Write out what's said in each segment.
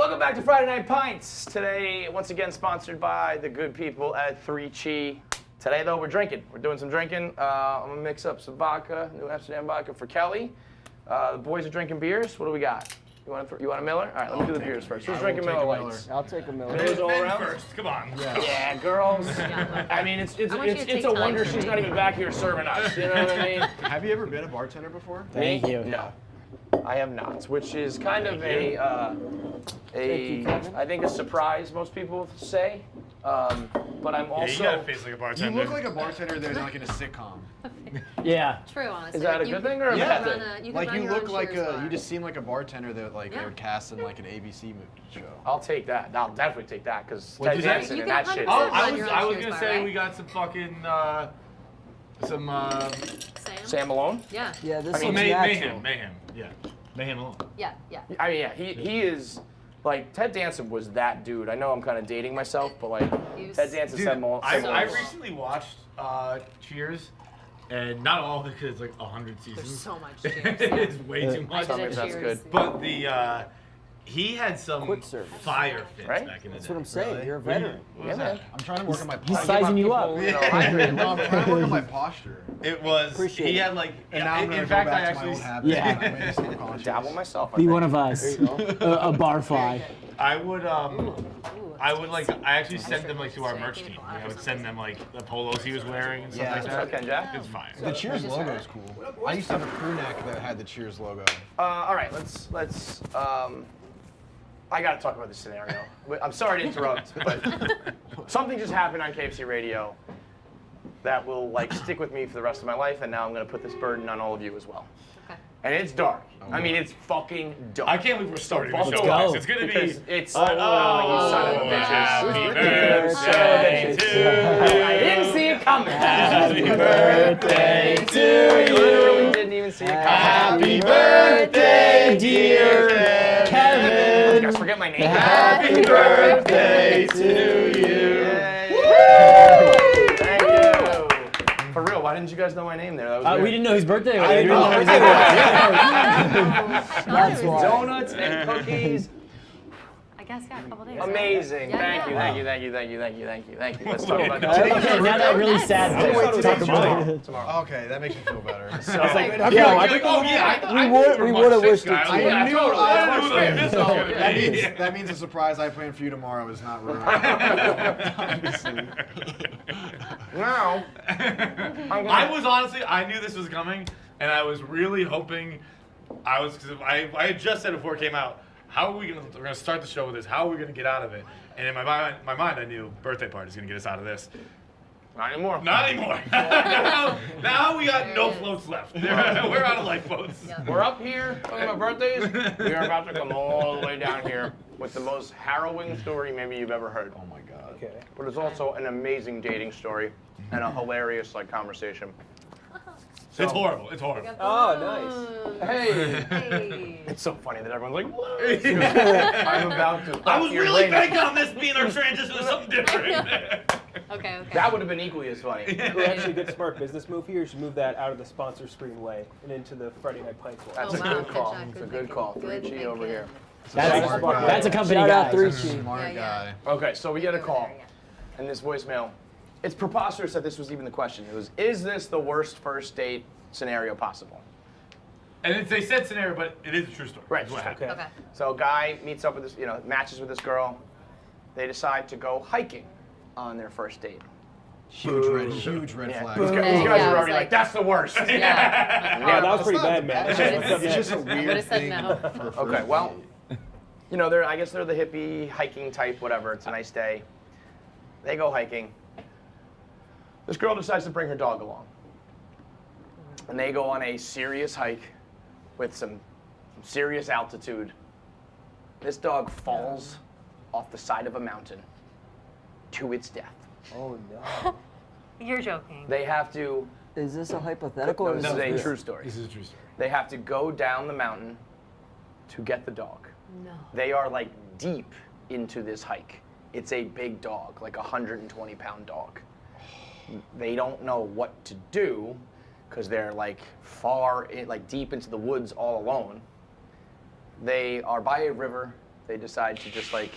Welcome back to Friday Night Pints. Today, once again, sponsored by the good people at 3 Chi. Today, though, we're drinking. We're doing some drinking. I'm going to mix up some vodka, New Amsterdam vodka for Kelly. The boys are drinking beers. What do we got? You want a Miller? All right, let me do the beers first. Who's drinking Miller Lights? I'll take a Miller. Millers all around? First, come on. Yeah, girls. I mean, it's a wonder she's not even back here serving us. You know what I mean? Have you ever been a bartender before? Thank you. No, I have not. Which is kind of I think a surprise. Most people say, but I'm also. You got a face like a bartender. You look like a bartender that's like in a sitcom. Yeah. True, honestly. Is that a good thing or a bad thing? Like you look like you just seem like a bartender that they would cast in like an ABC show. I'll take that. I'll definitely take that because What'd Ted you say? Danson You and can that shit. 100% I was Cheers gonna bar, say right? we got some fucking some Sam Malone? Yeah. Yeah, this is mayhem, yeah, mayhem alone. Yeah. I mean, yeah, he is. Like, Ted Danson was that dude. I know I'm kind of dating myself, but like, Ted Danson Dude, said Malone. I recently watched Cheers, and not all of it because it's like 100 seasons. There's so much Cheers. It's way too much. did That's good. But he had some Quick service. fire fits Right? back in the day. That's what I'm saying. Really? You're a veteran. Yeah, man. I'm trying to work on my He's posture. sizing you up. You know, hydrated. No, I'm trying to work on my posture. It was. Appreciate he it. had like. And now I'm in gonna fact, go back I to my actually. old habits. Yeah. and I made a subconscious. Dabble myself. I Be think. one of us. There you go. A barfly. I would I would like. I actually Nice sent them like to our drink. merch team. Like, I would send them like the polos he was wearing and stuff Yeah, like What's that. up, Kenjac? It's fine. The Cheers logo is cool. I used to have a crew neck that had the Cheers logo. All right, let's. I got to talk about this scenario. I'm sorry to interrupt, but something just happened on KFC Radio that will like stick with me for the rest of my life, and now I'm going to put this burden on all of you as well. Okay. And it's dark. I mean, it's fucking dark. I can't believe we're starting the Let's show. go. Guys. It's gonna Because be. it's Oh, you son of a bitches. happy birthday birthday to I didn't see it coming. Happy birthday to I literally didn't even see it coming. Happy birthday, dear Kevin. You guys forget my name. Happy birthday to you. Thank you. For real, why didn't you guys know my name there? That was weird. We didn't know his birthday. I didn't know his That's why. Donuts and cookies. I guess, a couple days. Amazing. Yeah, Thank you, yeah. thank you. Let's talk about Okay, that. now that really sad Wait bit. till Talk tomorrow. about it. Tomorrow. Okay, that makes me feel better. So, Yeah, We would have wished it I too. knew I knew this was gonna that be. means that means the surprise I planned for you tomorrow is not ruined. Obviously. now, I was honestly, I knew this was coming, and I was really hoping. Cause I had just said before it came out, how are we gonna? We're gonna start the show with this. How are we gonna get out of it? And in my mind, I knew birthday party's gonna get us out of this. not anymore. Not anymore. now we got no floats left. We're out of lifeboats. Yeah. We're up here talking about birthdays. We are about to come all the way down here with the most harrowing story maybe you've ever heard. Oh my god. Okay. But it's also an amazing dating story and a hilarious conversation. So, It's horrible. It's horrible. Oh, Hey. Hey. It's so funny that everyone's like, what? I'm about to. I was your really brain. banking on this being our transition to something different. Okay. That would have been equally as funny. Actually, a good smart business move here is to move that out of the sponsor screen way and into the Friday Night Pints way. That's Oh, a wow, good call. Kenjac, It's a good good thinking. call. Good 3G over thinking. here. That's a company Shout out guy. 3G. Smart Yeah, guy. Okay, so we get a call, and this voicemail. It's preposterous that this was even the question. It was, is this the worst first date scenario possible? And they said scenario, but it is a true story. Right. It's what happened. Okay. So a guy meets up with this, matches with this girl. They decide to go hiking on their first date. Huge red Yeah. flag. These guys, Yeah, these guys I were was already like, like- that's the worst. Yeah. Yeah, that was pretty bad, man. It's just a weird would've said thing no. for a first Okay, well, date. I guess they're the hippie hiking type, whatever. It's a nice day. They go hiking. This girl decides to bring her dog along. And they go on a serious hike with some serious altitude. This dog falls off the side of a mountain to its death. Oh no. You're joking. They have to, Is this a hypothetical? no, or this is a true story. This is a true story. They have to go down the mountain to get the dog. No. They are like deep into this hike. It's a big dog, like a 120-pound dog. They don't know what to do because they're like far, like deep into the woods all alone. They are by a river they decide to just like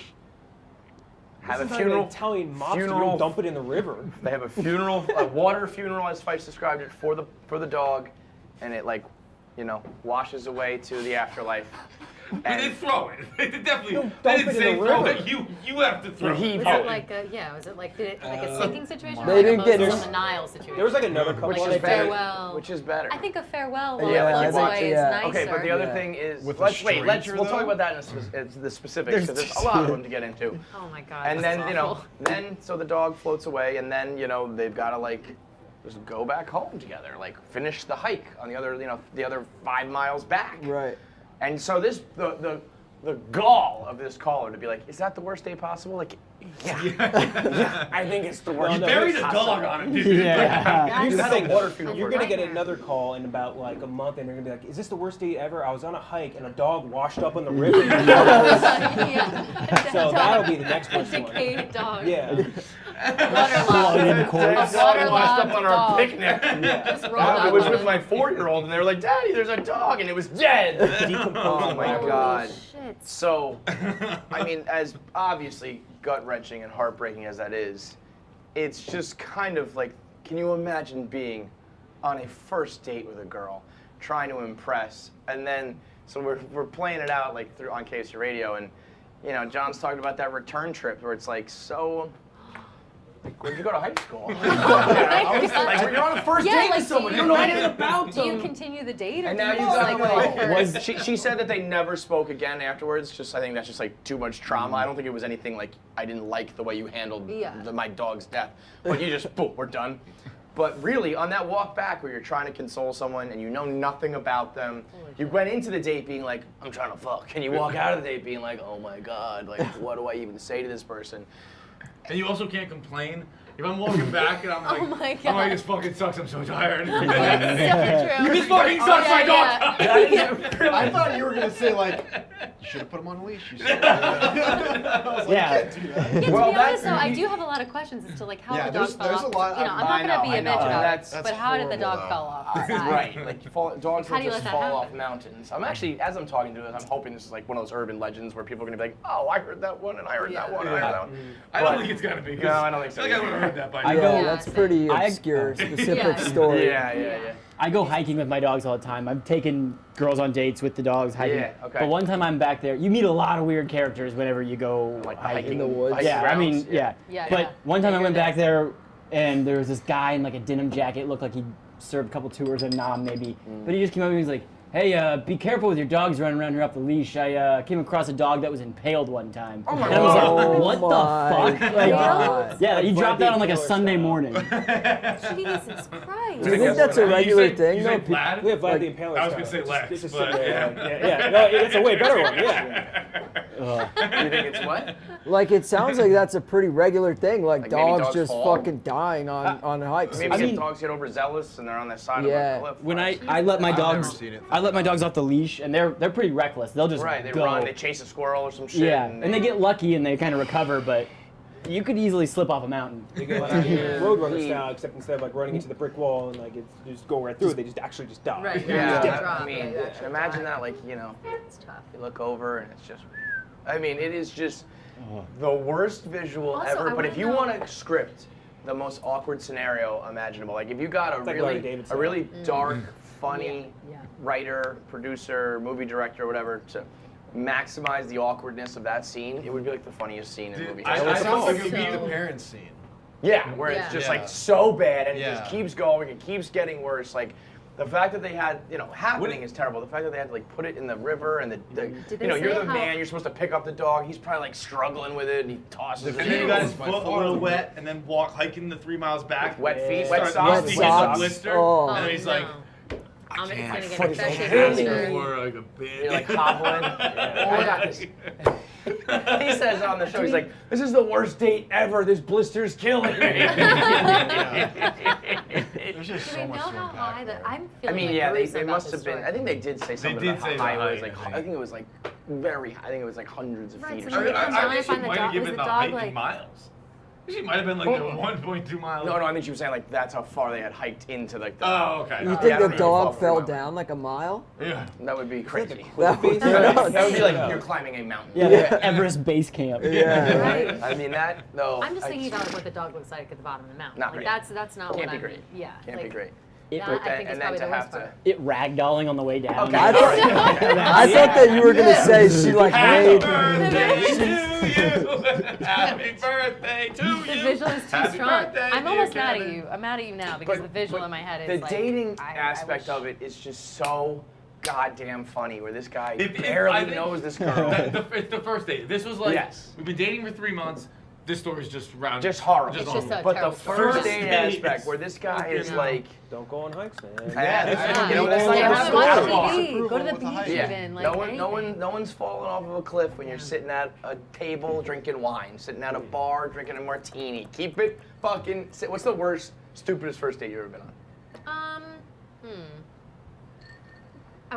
have This a is like funeral. an Italian mobster. You funeral. don't dump it in the river. They have a funeral, a water funeral, as Feits described it, for the dog, and it like, washes away to the afterlife. But they throw it. They definitely. Don't They dump didn't it say in the throw river. it. You have to throw He- it. Was Oh. it like was it like, did it like a sinking situation? They or like didn't a get- Moses on the Nile situation? There was like another couple. Like Which a is better. farewell. Which is better. I think a farewell while Yeah, it I floats think- away yeah. is nicer. Okay, but the other Yeah. thing is, With let's a wait. stranger, We'll talk though? about that in the specifics because there's a lot of them to get into. Oh my god. And that's then awful. so the dog floats away, and then they've got to like just go back home together, like finish the hike on the other 5 miles back. Right. And so the gall of this caller to be like, is that the worst day possible? Like, yeah, I think it's the worst. You no, day buried a possible. dog on it, dude. Yeah. Here's You the had a thing, water though. funeral You're for gonna it. get another call in about like a month, and they're gonna be like, "Is this the worst day ever? I was on a hike and a dog washed up on the river." Yeah. So that'll be the next A worst one. decayed dog. Yeah. Waterlogged. Dog's A dog washed up on our dog. picnic. Just rolled I up was on with it. my 4-year-old, and they were like, "Daddy, there's a dog," and it was dead. Oh my Holy God. shit. So, I mean, as obviously gut-wrenching and heartbreaking as that is, it's just kind of like, can you imagine being on a first date with a girl, trying to impress, and then, so we're playing it out like through on KFC Radio, and John's talking about that return trip where it's like, so, like, where'd you go to high school? Like, when you're on a first date with someone, you don't know anything about Do you them. continue the date, or And do now you you just gotta like wait for? she said that they never spoke again afterwards. I think that's just like too much trauma. I don't think it was anything like I didn't like the way you handled my dog's death. But you just boom, we're done. But really, on that walk back where you're trying to console someone and you know nothing about them, you went into the date being like, I'm trying to fuck, and you walk out of the date being like, oh my God, like what do I even say to this person? And you also can't complain. If I'm walking back and I'm like, Oh my I'm God. like, this fucking sucks, I'm so tired. So true. This fucking sucks, my dog. I thought you were gonna say like, you should have put him on a leash. You should I was like, Yeah. you can't do that. Yeah, to Well, be that- honest, though, I do have a lot of questions as to like how Yeah, the dog there's- fell there's off. a lot- I'm not I gonna be know, a bitch about that's- it, but how did the dog horrible, fall off? the side? Right, like dogs How will do you just let that fall off happen? mountains. I'm actually, as I'm talking to this, I'm hoping this is like one of those urban legends where people are gonna be like, oh, I heard that one, and I heard that one, and I heard that one. I don't But- think it's gonna be. 'cause No, I don't think so I feel like I either. would have heard that by I now. go. Yeah, That's same. pretty I- obscure, specific Yeah. story. Yeah. I go hiking with my dogs all the time. I've taken girls on dates with the dogs hiking. Yeah, okay. But one time I'm back there, you meet a lot of weird characters whenever you go Like hiking. in the woods. hiking Yeah, I mean, grounds, yeah. Yeah, But yeah. one time I You're went back this. there, and there was this guy in like a denim jacket. Looked like he served a couple tours of Nam maybe. But he just came up and he was like, "Hey, be careful with your dogs running around here off the leash. I came across a dog that was impaled one time." Oh my and I was God. like, "What my the fuck?" Like, God. yeah, he dropped Vlad out on like a Killer Sunday style. morning. Jesus Christ. Do you think that's a You regular say- thing? You say though? Vlad? We have Vlad Like- the Impaler. I was gonna style. say Lex, Just but sit there, yeah. like, yeah. No, it's a way better one. Yeah. You think it's what? Like it sounds like that's a pretty regular thing. Like, Like maybe dogs dogs just fall? fucking dying on hikes. Maybe I some mean- dogs get overzealous and they're on that side Yeah. of a cliff. When I let my I've never dogs, seen it. I let my dogs off the leash, and they're pretty reckless. They'll just Right, they go. run, they chase a squirrel or some shit. Yeah, and they get lucky and they kind of recover, but you could easily slip off a mountain. They go like Roadrunner style, except instead of like running into the brick wall and like it's, they just go right through it, they just actually just die. Right, Yeah, Just I drop, mean, yeah, you actually imagine die. that, like, It's tough. you look over and it's just, I mean, it is just the worst visual Also, ever. I But if wanna you know- want to script the most awkward scenario imaginable, like if you got like Larry David a style. really dark, funny Yeah. writer, producer, movie director, whatever, to maximize the awkwardness of that scene, it would be like the funniest scene in Dude, movie I- history. It sounds like it would be So- the parents scene. Yeah, where Yeah. it's just Yeah. like so bad and it Yeah. just keeps going, it keeps getting worse. Like the fact that they had, happening is terrible. The fact that they had to like put it in the river and Did they you're say the how- man, you're supposed to pick up the dog. He's probably like struggling with it and he tosses it. And then you got his My foot a foot. little wet, and then walk hiking the 3 miles back. Wet feet, Start wet socks. he Wet gets a socks. blister, Oh. and then he's like, It's can't. gonna foot get is infected killing faster. me. or like a bitch. You're like hobbling. I got this. He says on the show, he's like, "This is the worst date ever. This blister's killing me." There's just Do so we much know to how unpack high there. that I'm I feeling mean, like yeah, they worrisome about must this have been. story. I think they did say something did about say how high the it was. height, Like, I I think it was like very. I think it was like hundreds of Right, feet. so or maybe something. I'm trying to think find it the might dog- have was given the the dog, height like- in miles. She might have been like 1.2 miles. No, I think she was saying like that's how far they had hiked into like the. Oh, okay. You Yeah, think I the don't even fall dog for fell it. down like a mile? Yeah. That would be crazy. That would That would be like Yeah. you're climbing a mountain. Yeah, Everest base camp. Yeah. Right? I mean that though. I'm just thinking about what the dog looks like at the bottom of the mountain. Not like great. that's not Can't what be I'm. great. Yeah. Can't like, be great. That, But I think and is then probably to the have worst part. It ragdolling on the way down. Okay. I thought that you were gonna say she like Happy made. birthday to you. Happy birthday to you. The visual is too Happy strong. birthday, I'm dear almost mad at Kevin. you. I'm mad at you now because the visual in my head is the like dating I aspect wish- of it is just so goddamn funny. Where this guy I barely think knows this girl. It's the first date. This was like, Yes. we've been dating for 3 months. This story's just round. Just horrible. It's just horrible. a But the terrible first story. date First date aspect, is where this guy fucking is no. like, Don't go on hikes, man. yeah, you know, Yeah. that's not Yeah, even have a it on story. TV. Go to the With the beach height. Yeah, even. Like no anything. one's falling off of a cliff when you're sitting at a table drinking wine, sitting at a bar drinking a martini. Keep it fucking. What's the worst, stupidest first date you've ever been on? I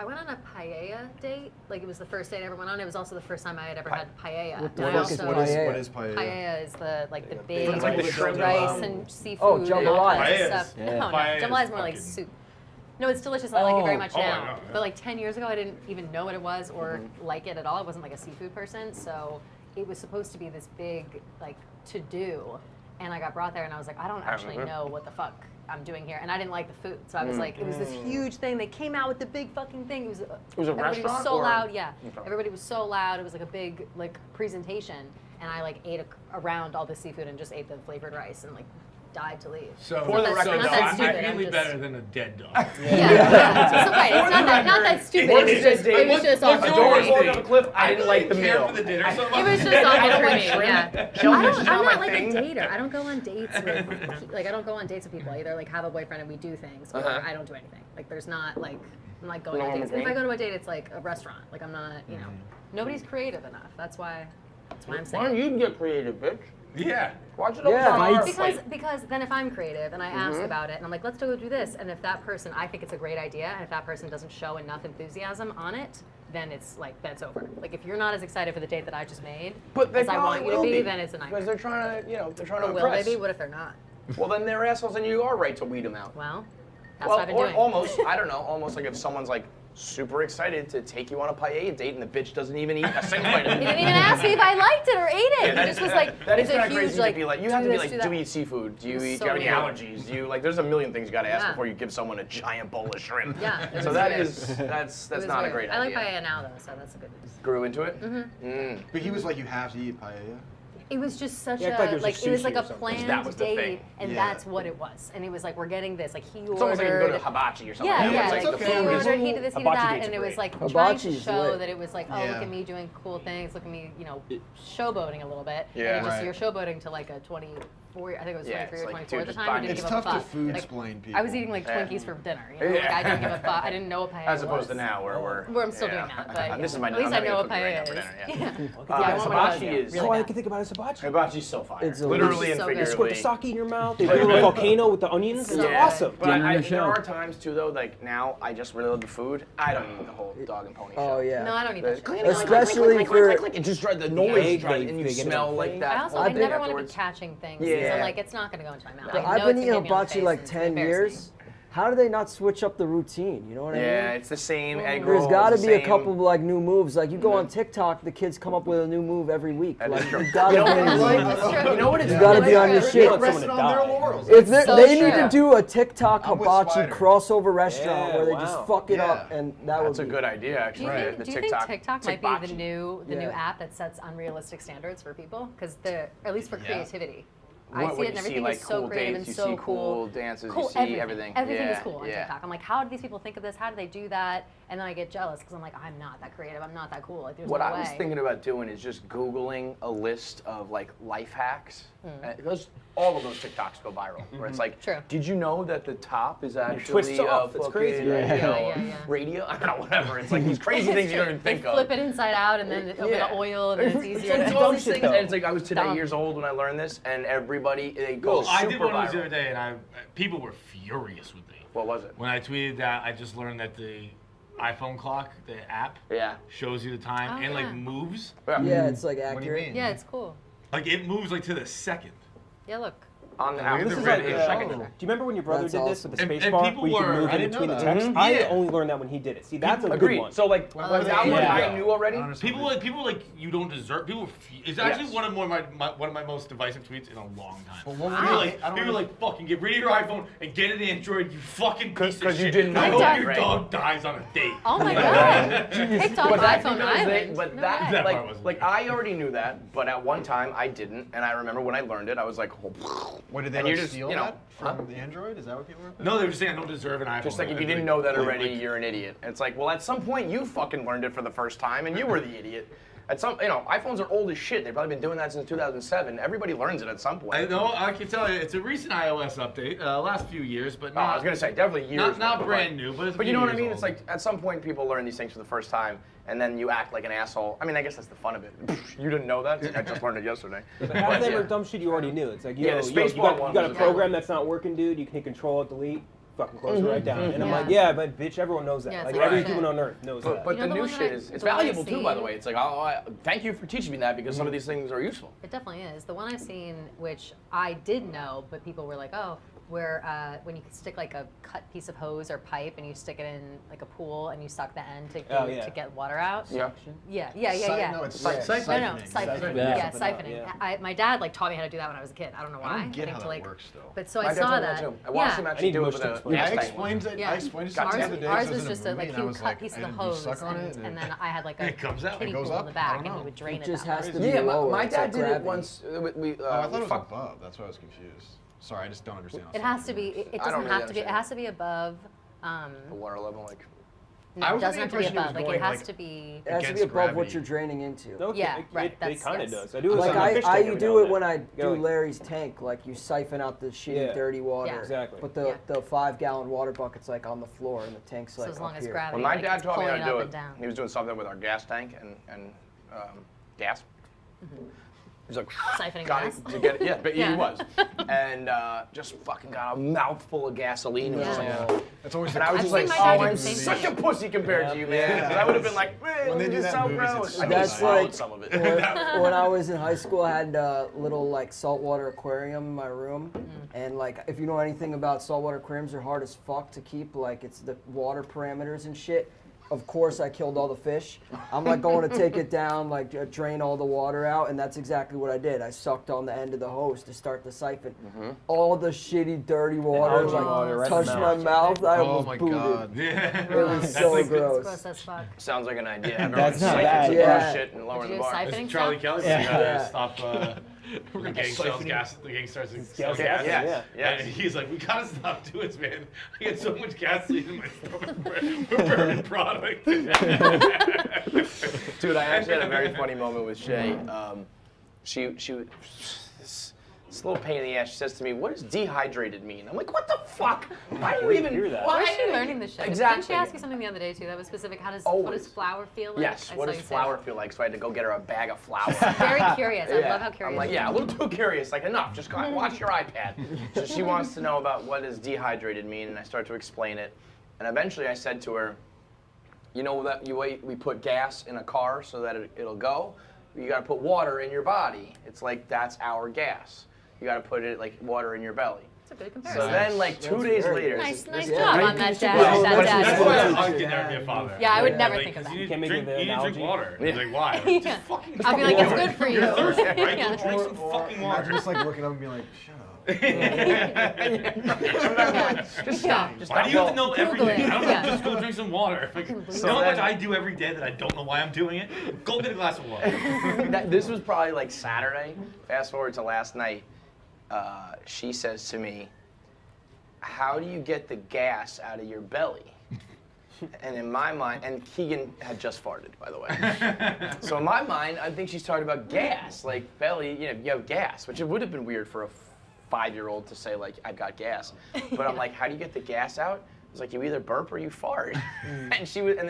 went on a paella date. Like it was the first date I ever went on. It was also the first time I had ever had paella. What the And I fuck is also paella? What is paella? paella is the big It's like the shrimp rice and, and seafood Oh, and all jambalaya. kinds of Paella stuff. is- No, no, Paella is jambalaya is more like fucking- soup. No, it's delicious. I like it very much Oh, I now. know, yeah. But like 10 years ago, I didn't even know what it was or like it at all. I wasn't like a seafood person, so it was supposed to be this big like to do, and I got brought there, and I was like, I don't actually know what the fuck I'm doing here, and I didn't like the food, so I was like, it was this huge thing. They came out with the big fucking thing. It was was a everybody restaurant was so or- loud. Yeah, Okay. everybody was so loud. It was like a big like presentation, and I like ate around all the seafood and just ate the flavored rice and like died to leave. So, For the record, so not that I'm stupid, I'm immediately just- better than a dead dog. Yeah, so right. It's not that stupid. It was just What's awful. your Door worst falling date? off a cliff, I didn't like the care meal. for the dinner so much. It was just awful for me. Shrimp. Yeah. Shellfish is I'm not not my like thing. a dater. I don't go on dates with like I don't go on dates with people. I either like have a boyfriend and we do things, or Uh-huh. I don't do anything. Like there's not like I'm like going No on one dates. with And if me? I go to a date, it's like a restaurant. Like I'm not, you know, nobody's creative enough. That's why I'm Why saying. don't you get creative, bitch? Yeah. Watch it Yeah, over on our Feits. plate. Because then if I'm creative and I ask about it and I'm like, let's go do this, and if that person, I think it's a great idea, and if that person doesn't show enough enthusiasm on it, then it's like, that's over. Like if you're not as excited for the date that I just made But they as I want probably you to will be, then it's a because nightmare. they're trying to, they're trying to But will impress. they be? What if they're not? Well, then they're assholes, and you are right to weed them out. Well, that's Well, what I've been or doing. almost, I don't know, almost like if someone's like super excited to take you on a paella date, and the bitch doesn't even eat a single bite of He it. didn't even ask me if I liked it or ate it. Yeah, He just was like, that is it's a kind of huge crazy like, to be like, you have do to be this, like, do do you that. eat seafood? Do you It's eat, so do you have any weird. allergies? Do you, like, there's a million things you got to ask Yeah. before you give someone a giant bowl of shrimp. Yeah, it So was that weird. is, that's It was not a weird. great I like idea. paella now though, so that's a good news. Grew into it? Mm-hmm. But he was like, you have to eat paella. It was just such Yeah, I a thought it was like just it was sushi like or a something. planned That was the date, thing. and Yeah. that's what it was. And it was like we're getting this. Like he It's almost like you go to ordered. hibachi or something. Yeah, where yeah. it's Like, like the he food is. ordered, he did this, he did Hibachi that, dates and are it was great. like trying to Hibachi's show lit. that it was like, oh, Yeah. look at me doing cool things, look at me, showboating a little bit. Yeah. And it just, Right. you're showboating to like a 24, I think it was Yeah, 23 it's or like, 24 at dude, the just time. buy I didn't me It's give tough a to fuck. food Like, explain people. I was eating like Yeah. Twinkies for dinner. You know? Like, I didn't give a fuck. I didn't know what paella As opposed to was. now, where we're. I'm still doing that, but yeah. This is my at least I I'm know what gonna paella get is. food right now for dinner, Yeah. yeah. Yeah, I want one of those, hibachi yeah. is. That's Really all I bad. can think about is hibachi. Hibachi's so fire. It's Literally and so good. They squirt the figuratively. sake in your mouth. They put a little volcano with the onions. It's Yeah. awesome. But Dinner on the there show. are times too, though. Like now, I just really love the food. I don't need the whole dog and pony show. Oh yeah. No, I don't need that shit. Clink, Especially clink, for- it just drives the egg, noise, drives, they- and you they get smell it like thing. that. I also whole I thing never want to be afterwards. catching things. Yeah. So like it's not going to go into my mouth. But I I've know been it's eating gonna hit me on the hibachi face like and it's 10 embarrassing. years. How do they not switch up the routine? You know what I mean? Yeah, it's the same egg roll. There's got to the be a same- couple of like new moves. Like you go on TikTok, the kids come up with a new move every week. That is Like true. you gotta You know be. what That's true. You know what it's You gotta like? be on your shit. want someone Resting to on their die. laurels. If So they need true. to do a TikTok I'm with hibachi Spider. crossover restaurant Yeah, where they wow. just fuck it up, Yeah. and that That's would a be good idea, Do actually. you think, The do you think TikTok might be the new Yeah. app that sets unrealistic standards for people? Because at least for Yeah. creativity. What, I see when it and you see everything like is so cool creative dates, and you so see cool. cool dances, Cool, you see everything. Everything yeah, is cool on yeah. TikTok. I'm like, how do these people think of this? How do they do that? And then I get jealous because I'm like, I'm not that creative. I'm not that cool. Like, there's What no I way. was thinking about doing is just Googling a list of like life hacks. Because all of those TikToks go viral. Where it's like, True. did you know that the top is actually twists off. It's fucking, crazy. Yeah. radio? I don't know, whatever. It's like these crazy things you don't even They think of. flip it inside out and then it'll Yeah. be the oil and then it's easier. It's to all dumb these shit, things, though. and it's like I was today Dumb. years old when I learned this, and everybody they go I super did one of those the viral. other day, and people were furious with me. What was it? When I tweeted that, I just learned that the iPhone clock, the app, Yeah. shows you the time Oh, and yeah. like moves. yeah, it's like What do you accurate. mean? Yeah, it's cool. Like it moves like to the second. Yeah, look. On the app. This the is red like, is do second. you remember when your brother That's did this awesome. with the And- space and bar people where you were- can move I in didn't know between the that. texts? Mhm. I Yeah. only learned that when he did it. See, that's a good Agreed. one. So like, Well, was that one yeah. I knew already? People like you don't deserve. People. It's actually Yes. one of my most divisive tweets in a long time. Well, what People were like I don't people like fucking get rid of your iPhone and get an Android. You fucking piece of 'Cause you shit. didn't I know hope that, your right? dog dies on a date. Oh my god. Picked off But that- iPhone because Island. but No that, way. That part like, wasn't like true. I already knew that, but at one time I didn't, and I remember when I learned it, I was like, What did they And like you just, steal you know, that from the Android? Is that what people were? No, they were just saying I don't deserve an iPhone. just like if you Like, didn't know that like- already, like- you're an idiot. It's like, well, at some point you fucking learned it for the first time, and you were the idiot. At some, iPhones are old as shit. They've probably been doing that since 2007. Everybody learns it at some point. I know. I can tell you, it's a recent iOS update, last few years, but No, not. I was gonna say definitely years. Not old, brand new, but it's. a But you few know what I years mean? old. It's like at some point people learn these things for the first time, and then you act like an asshole. I mean, I guess that's the fun of it. You didn't know that? I just learned it yesterday. But half of them yeah. are dumb shit you already knew. It's like, Yeah, yo, the you spacebar got, one you got a was program that's not working, dude. You can hit Control Alt Delete, fucking close it right down. And I'm Yeah. like, yeah, but bitch, everyone knows that. Yeah, it's like like every shit. human on Earth knows that. But You know the the new one shit that I- is it's the one I've valuable too, by the seen- way. It's like, thank you for teaching me that because some of these things are useful. It definitely is. The one I've seen, which I did know, but people were like, oh, where when you could stick like a cut piece of hose or pipe and you stick it in like a pool and you suck the end to, Oh, yeah. to get water out. Yeah. Yeah. No, it's Yeah. No, siphoning. siphoning. Yeah. Yeah, Something siphoning. out, My dad like taught me how to do that when I was a kid. I don't know why. I don't get think how to, that like, works though. But so My I dad saw told me that. too. I watched him I actually need do it Mush with to a explain. gas I tank. explained it. Yeah. I explained it to Got him the it. other day. Ours 'cause I was in a just a movie, like and I cute was cut like, piece of I the didn't do hose, suck on it. and then I had like a It comes out. kiddie It goes pool up? in the I back, don't and know. he would drain It it. just that has way. to be Yeah, lower. my It's dad like did it gravity. once. We Oh, I thought it was fuck- above. That's why I was confused. Sorry, I just don't understand. It has to be. It I don't doesn't really have to be. It understand. has to be above. the water level, like. No, I it was doesn't under have to be the impression it was above. Like it going, has like, to be. It has to be against above what gravity. you're draining into. Okay, Yeah, right, It that's- kind of yes. does. I do it Like on a fish tank I every do now it and when then. I do Like- Larry's tank. Like you siphon out the shitty Yeah. dirty water. Yeah. Exactly. But the Yeah. the 5-gallon water bucket's like on the floor and the tank's So like as long up as here. gravity. When my like, dad it's taught me how pulling to do up it, and down. he was doing something with our gas tank and gas. He's like, Siphoning got gas. it to get it. Yeah, but Yeah. he was, and just fucking got a mouthful of gasoline. It was just Yeah. like, That's always and the I was I've just seen like, my dad oh, do the I'm same such thing. a pussy compared to you, man. Yeah. 'Cause I would have been like, man, When they do this is that so in movies, gross. it's I so just That's swallowed like some of it. when I was in high school, I had a little like saltwater aquarium in my room, and like if you know anything about saltwater aquariums, they're hard as fuck to keep. Like it's the water parameters and shit. Of course, I killed all the fish. I'm like going to take it down, like drain all the water out, and that's exactly what I did. I sucked on the end of the hose to start the siphon. All the shitty, dirty water Algae like water right in touched the my mouth. mouth. I Oh almost my booted. god. Yeah. It was That's so like- It's gross. gross as fuck. Sounds like an idea. Everyone That's not siphons bad. the Yeah. shit and lower Did the you do bar. siphoning It's Charlie stuff? Kelly. Yeah. Gotta stop. The gang sells siphoning. gas. The gang starts to Gas, sell gas. gas, Yes, yes. And he's like, we gotta stop doing this, man. I get so much gasoline in my stomach. We're burning product. Dude, I actually had a very funny moment with Shay. She this little pain in the ass. She says to me, "What does dehydrated mean?" I'm like, "What the fuck? Why do you even hear that. Why Where's she learning this shit? Exactly. Didn't she ask you something the other day too that was specific? What does Always. flour feel like? Yes. I What saw does you say flour that. feel like? So I had to go get her a bag of flour. Very curious. I Yeah. love how curious. I'm like, you yeah, are. a little too curious. Like, enough. Just go watch your iPad. So she wants to know about what does dehydrated mean, and I start to explain it. And eventually I said to her, you know that we put gas in a car so that it'll go? You got to put water in your body. It's like that's our gas. You got to put it like water in your belly. It's a good So comparison. then, like 2 days very later, Nice, nice yeah. job Right? on that dad. Well, that that's That's dad. why Yeah. I could never be a father. Yeah, I would never Like, think of 'cause that. You Can't need, make drink, it the you need to drink analogy. water. Yeah. Like, why? Yeah. Just fucking I'd be like, it's water. good for you. You're thirsty, right? Yeah. Go drink some fucking water. Imagine just like looking up and being like, shut up. just stop. Just Why do stop. you have to know Google everything? it. I don't know. Yeah. Just go drink some water. Like, you So know how much then- I do every day that I don't know why I'm doing it? Go get a glass of water. This was probably like Saturday. Fast forward to last night. She says to me, "How do you get the gas out of your belly?" And in my mind, and Keegan had just farted, by the way. So in my mind, I think she's talking about gas, like belly. You know, you have gas, which it would have been weird for a 5-year-old to say like, "I've got gas." But I'm like, "How do you get the gas out?" I was like, "You either burp or you fart." And then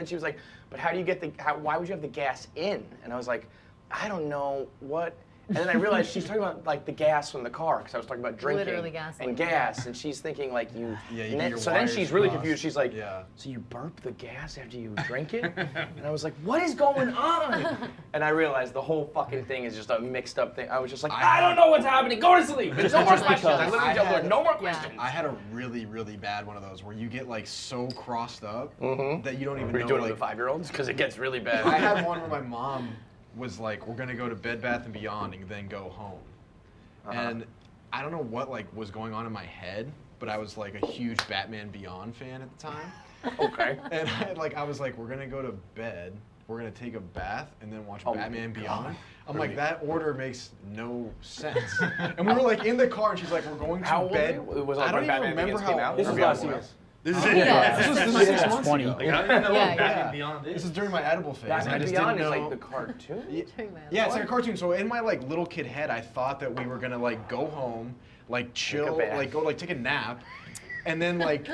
she was like, "But how do you get why would you have the gas in?" And I was like, "I don't know what." And then I realized she's talking about like the gas from the car because I was talking about drinking Literally gasoline. and gas, and she's thinking like you. Yeah, you and get your so then wires she's really crossed. confused. She's like, Yeah. so you burp the gas after you drink it? And I was like, what is going on? And I realized the whole fucking thing is just a mixed up thing. I was just like, I don't know what's happening. Go to sleep. There's no more questions. I literally told her, no more questions. I had a really, really bad one of those where you get like so crossed up that you don't even Were you know. doing it Like, with 5-year-olds? Because it gets really bad. I had one where my mom was like, "We're gonna go to Bed Bath & Beyond and then go home," and I don't know what like was going on in my head, but I was like a huge Batman Beyond fan at the time, Okay. and I was like, "We're gonna go to bed, we're gonna take a bath, and then watch Oh Batman my Beyond." God. I'm like, that order makes no sense. And we were like in the car, and she's like, "We're going to How old were bed." you? Was it I like don't when even Batman remember Begins how came out? This Or was beyond last was? year. This is it. Yeah. This was 6 months 20. ago. Like, I didn't know Yeah, what Batman yeah. Beyond is. This is during my edible phase. and I Batman just Beyond didn't is know. like the cartoon? Yeah, it's like a cartoon. So in my like little kid head, I thought that we were gonna like go home, like chill, bath. like go like take a nap, and then like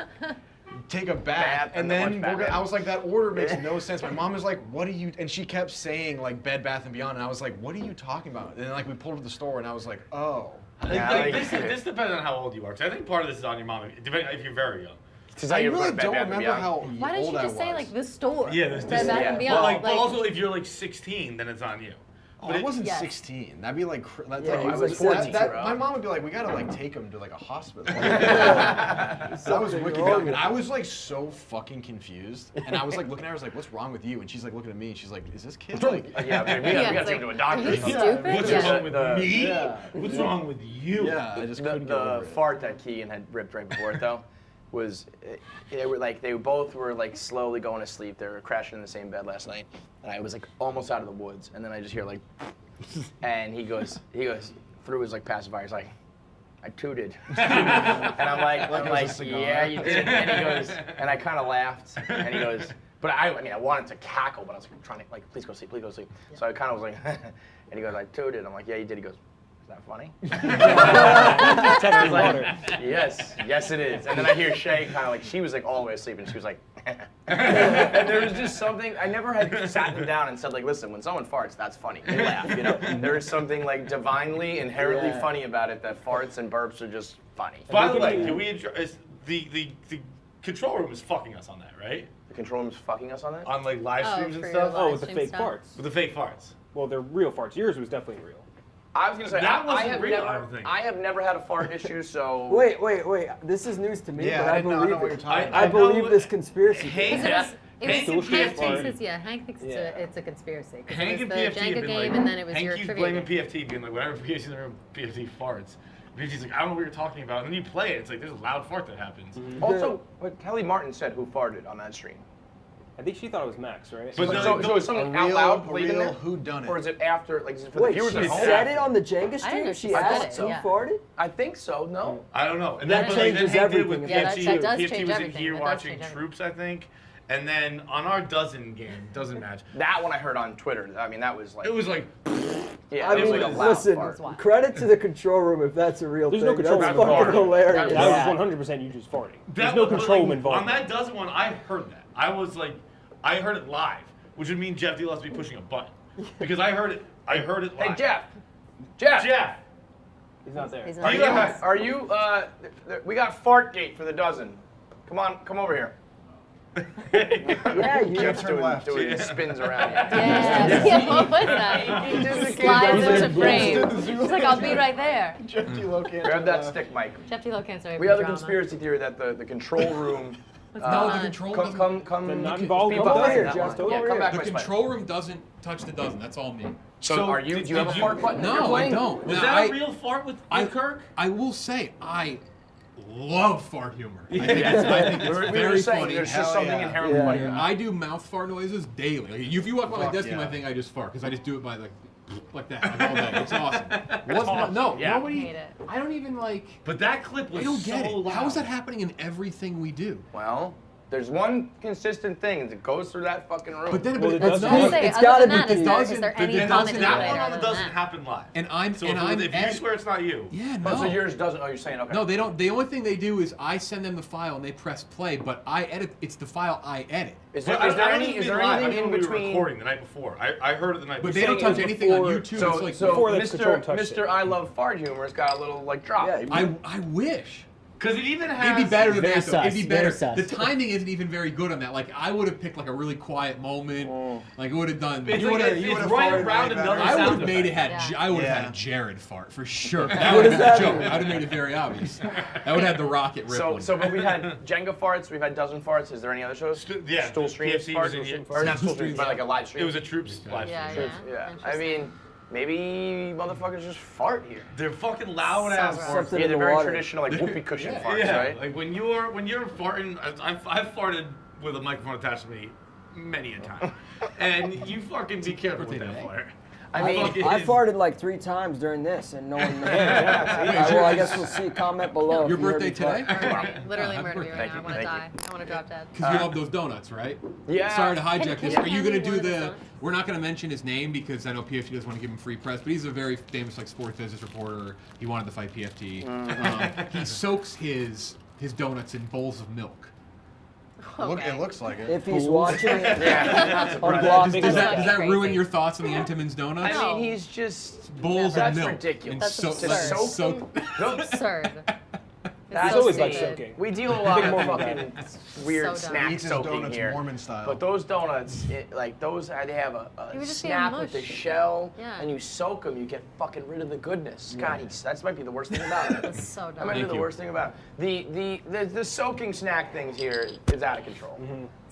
take a bath, Bath, and and then then watch we're gonna, Batman. I was like, that order makes no sense. My mom was like, "What are you?" And she kept saying like Bed Bath & Beyond, and I was like, "What are you talking about?" And then like we pulled to the store, and I was like, "Oh." Yeah, Like, like- this depends on how old you are. 'Cause I think part of this is on your mom, depending if you're very young. Since I you really wrote Bed don't Bath & remember Beyond. how Why don't old you I just say was. like the store? Yeah, there's Bed Bath yeah. and Beyond. But like, but also if you're like 16, then it's on you. Oh, I wasn't Yes. 16. That'd be like, that's Yeah, like, he was like 14, bro. my mom would be like, we gotta like take him to like a hospital. I was Something wicked wrong young, with and I was like so fucking confused. And I was like looking at her, I was like, what's wrong with you? And she's like looking at me, and she's like, is this kid like? Yeah, man, we Yeah, got to it's take him to a like, doctor. are you stupid? What's Yeah. wrong with me? Yeah. What's wrong with you? Yeah, I just The, couldn't get the over it. fart that Keegan had ripped right before it though was they both were like slowly going to sleep. They were crashing in the same bed last night, and I was like almost out of the woods, and then I just hear like, and he goes through his like pacifier. He's like, I tooted, and I'm like, Like it was a cigar. yeah, you did. And he goes, and I kind of laughed, and he goes, but I mean, I wanted to cackle, but I was like trying to like, please go sleep, please go sleep. So I kind of was like, and he goes, I tooted. I'm like, yeah, you did. He goes, is that funny? Testing water. Yes it is. And then I hear Shay kind of like, she was like all the way asleep, and she was like, and there was just something, I never had sat them down and said like, listen, when someone farts, that's funny. They laugh, you know? There is something like divinely, inherently funny about it that farts and burps are just funny. By the way, can we address the control room is fucking us on that, right? The control room's fucking us on that? On like live Oh, streams and for stuff. your Oh, live with the stream fake stuff. farts. With the fake farts. Well, they're real farts. Yours was definitely real. I was gonna say, That I wasn't have real, I don't never, think. I have never had a fart issue, so. Wait. This is news to me, Yeah, but I I didn't know believe what you're it. talking about. I believe know- this conspiracy. Hank, Because it was Hank and Social Hank PFT. thinks it's Hank thinks Yeah. it's a conspiracy. 'Cause Hank it and was the PFT have Jenga been game, like, and then it was Hank your keeps trivia blaming game. PFT, being like, whenever PFT's in the room, PFT farts. PFT's like, I don't know what you're talking about. And then you play it, it's like, there's a loud fart that happens. Also, what Kelly Martin said who farted on that stream. I think she thought it was Max, right? But So is something out loud played in there? whodunit. Or is it after, like, is it for the Wait, viewers she at home? said it on the Jenga I didn't stream? know She she said asked it, who yeah. farted? I think so, no. I don't know. And That then, but like, then changes Hank did it with everything. Yeah, PFT. that does PFT change was in everything. here That does watching change everything. Troops, I think. And then on our dozen match, That one I heard on Twitter. I mean, that was like. it was like, Yeah, I it was mean, like a loud listen, fart. credit to the control room if that's a real There's thing. no control That's room fucking involved. hilarious. That Yeah. was 100% you just farting. There's that no was- but, control room like, involved. on that dozen one, I heard that. I was like, I heard it live, which would mean Jeff D must be pushing a button. Because I heard it live. Hey, Jeff. Jeff! He's not there. He's Are not you, there. are you, we got Fartgate for the dozen. Come over here. Yeah, you Jeff's turn left. doing spins around. Yeah, what was that? Slides into frame. He's like, I'll be right there. Jeff D. Locan. Grab that stick, Mike. Jeff T. Locan, sorry We for have a drama. conspiracy theory that the control room. What's No, going the on? control Come, doesn't. come. They're not be involved. behind Come over here, that Jeff. line. Come Yeah, over come here. back, The my spider. control room doesn't touch the dozen. That's all me. So are you? Do you have a fart button? No, You're I playing? don't. Was No, that I- a real fart with Kirk? I will say I love fart humor. I think it's We were very saying funny. there's Hell just something yeah. inherently Yeah. funny about it. I do mouth fart noises daily. Like, if you walk by my Fuck desk in yeah. my thing, I just fart because I just do it by like that like, all day. It's awesome. awesome, No, yeah. nobody. Hate it. I don't even like. But that clip was I don't so get it. loud. How is that happening in everything we do? Well, There's one consistent thing that goes through that fucking room. But then, Well, but it that's does- not. It's Other gotta than that, be is doesn't- there any that common doesn't- That denominator one other than doesn't that? happen live. And I'm So and if, I'm if you ed- swear it's not you. Yeah, Oh, so no. yours doesn't. Oh, you're saying okay. No, they don't. The only thing they do is I send them the file and they press play, but I edit. It's the file I edit. Is But there, is there I don't any? think Is we there live. I anything mean, in we were between? recording the night before. I heard it the night But before. they don't saying touch it anything on before- YouTube. So, it's like so before the control Mr. touched Mr. it. I Love Fart Humor's got a little like drop. Yeah, I wish. Because it even has. It'd be better than Very that, though. It'd be sus, better. very The sus. timing isn't even very good on that. Like, I would have picked like a really quiet moment. Like, it would have done. It's, You like, would've- it's, you it's would've right farted around way another better. I would sound have made it effect. had. Yeah. I would have Yeah. had a Jared fart for sure. That would have been that the joke. mean? I would have made it very obvious. That would have the rocket rippling. So, but we had Jenga farts. We've had dozen farts. Is there any other shows? Yeah, Stool streams KFC farts, was in it. or not stool streams, but like a live stream. It was a Troops live Yeah, stream. yeah. Yeah, I Interesting. mean, maybe motherfuckers just fart here. They're fucking loud So ass gross. farts. Something Yeah, in they're the very water. traditional, like whoopee cushion farts, Yeah, right? like when you're farting, I've farted with a microphone attached to me many a time, and you fucking be careful with that fart. I mean, I farted like 3 times during this, and no one. Wait, Well, I guess we'll see. Comment below. Your if you heard birthday me fart. today? Literally murder me right Thank now. I you, want to thank die. I want to drop dead. Because you love those donuts, right? Yeah. Sorry to hijack Can this. you Are you hand me gonna do one of those the? donuts? We're not gonna mention his name because I know PFT doesn't want to give him free press, but he's a very famous like sports business reporter. He wanted to fight PFT. He soaks his donuts in bowls of milk. Okay. It looks like it. If he's watching it, yeah. unblock Does that fucking ruin crazy. your thoughts on the Intamin's donuts? I mean, he's just Bowls that's of milk. ridiculous. That's And absurd. Soak Absurd. That's It's always like stupid. soaking. We deal a lot Big of Mormon fucking weird So dumb. snack Eats his soaking donuts here. Mormon style. But those donuts, like those, they have a It would just be a snap with the mush. shell, Yeah. and you soak them, you get fucking rid of the goodness. God, that might be the worst thing about it. That's so That dumb. might be Thank the you. worst thing about it. The soaking snack things here is out of control.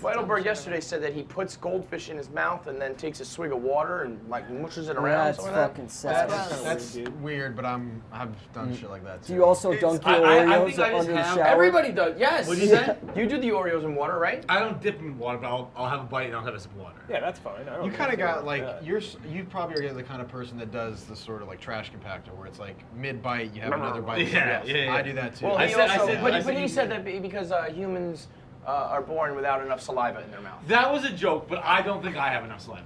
Feitelberg yesterday said that he puts goldfish in his mouth and then takes a swig of water and like mushes it around. That's something like that. fucking sad. That's That's That's weird, dude. weird, but I've done shit like that too. Do you also dunk your I Oreos think I just under the have- shower? Everybody does. Yes. What'd you say? You do the Oreos in water, right? I don't dip them in water, but I'll have a bite and I'll have a sip of water. Yeah, that's fine. I don't You know. kind of got like Yeah. you probably are the kind of person that does the sort of like trash compactor where it's like mid bite you have another bite. Yeah, yeah. I do that too. Well, I he said- also, I but said he you- said that because humans are born without enough saliva in their mouth. That was a joke, but I don't think I have enough saliva.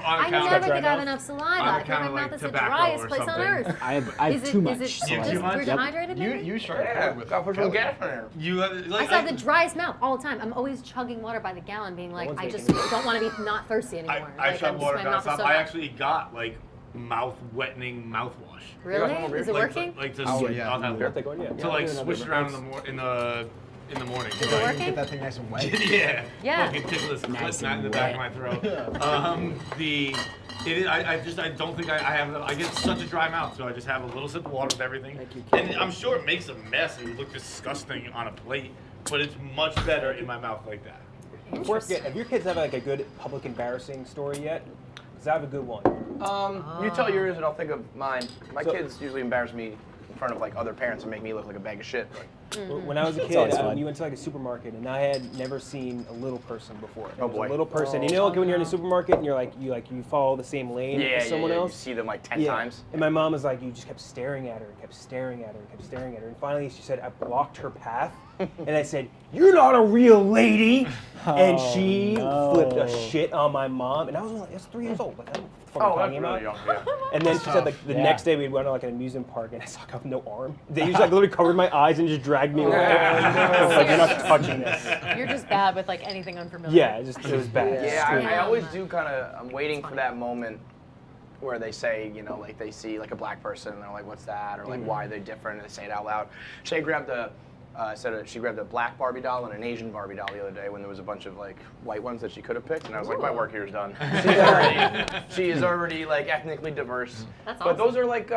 I never think I have enough saliva. On I account think of, my like, mouth is the tobacco driest or place on something. earth. I have Is it, too is much. it You just too much? we're dehydrated? you maybe? you started Yeah, with got put some Kelly. gas in there. You have, I like, still have the driest mouth all the time. I'm always chugging water by the gallon, being like, one's I just making don't want to be not thirsty anymore. I like, chug I'm water my mouth is nonstop. so I dry. actually got like mouth-wettening mouthwash. Really? Is it Like- working? Like to, Oh, yeah. I'll have Birthday going, yeah. to like switch it around in the morning. Is it Like, working? Get that thing nice and wet. yeah. Yeah. Fucking tickle this Nice clip in the and back of my throat. I don't think I have. I get such a dry mouth, so I just have a little sip of water with everything. Thank you, And I'm sure it makes a mess and look disgusting on a plate, but it's much better in my mouth like that. Before I forget, have your kids have like a good public embarrassing story yet? Because I have a good one. You tell yours and I'll think of mine. My So- kids usually embarrass me in front of like other parents and make me look like a bag of shit. But When I was a It's kid, always fun. we went to like a supermarket, and I had never seen a little person before. Oh, It was boy. A little person. You know, like when you're in a supermarket and you follow the same lane yeah, as someone yeah, else. You see them like 10 Yeah. times. And my mom was like, you just kept staring at her and kept staring at her and kept staring at her. And finally she said, I blocked her path. And I said, you're not a real lady. And she no. flipped a shit on my mom. And I was 3 years old. Like, I don't know what the fuck Oh, I'm that's talking really about. young. Yeah. And then she said like the Yeah. next day we went to like an amusement park and I saw I have no arm. They just like literally covered my eyes and just dragged me away. I was like, you're not touching this. You're just bad with like anything unfamiliar. Yeah, it was bad. Yeah, Screaming. I always do kind of. I'm waiting for that moment where they say, you know, like they see like a black person and they're like, "What's that?" or like, "Why are they different?" and they say it out loud. She grabbed she grabbed a black Barbie doll and an Asian Barbie doll the other day when there was a bunch of like white ones that she could have picked, and I was like, "My work here is done." She is already like ethnically diverse. That's But those awesome. are like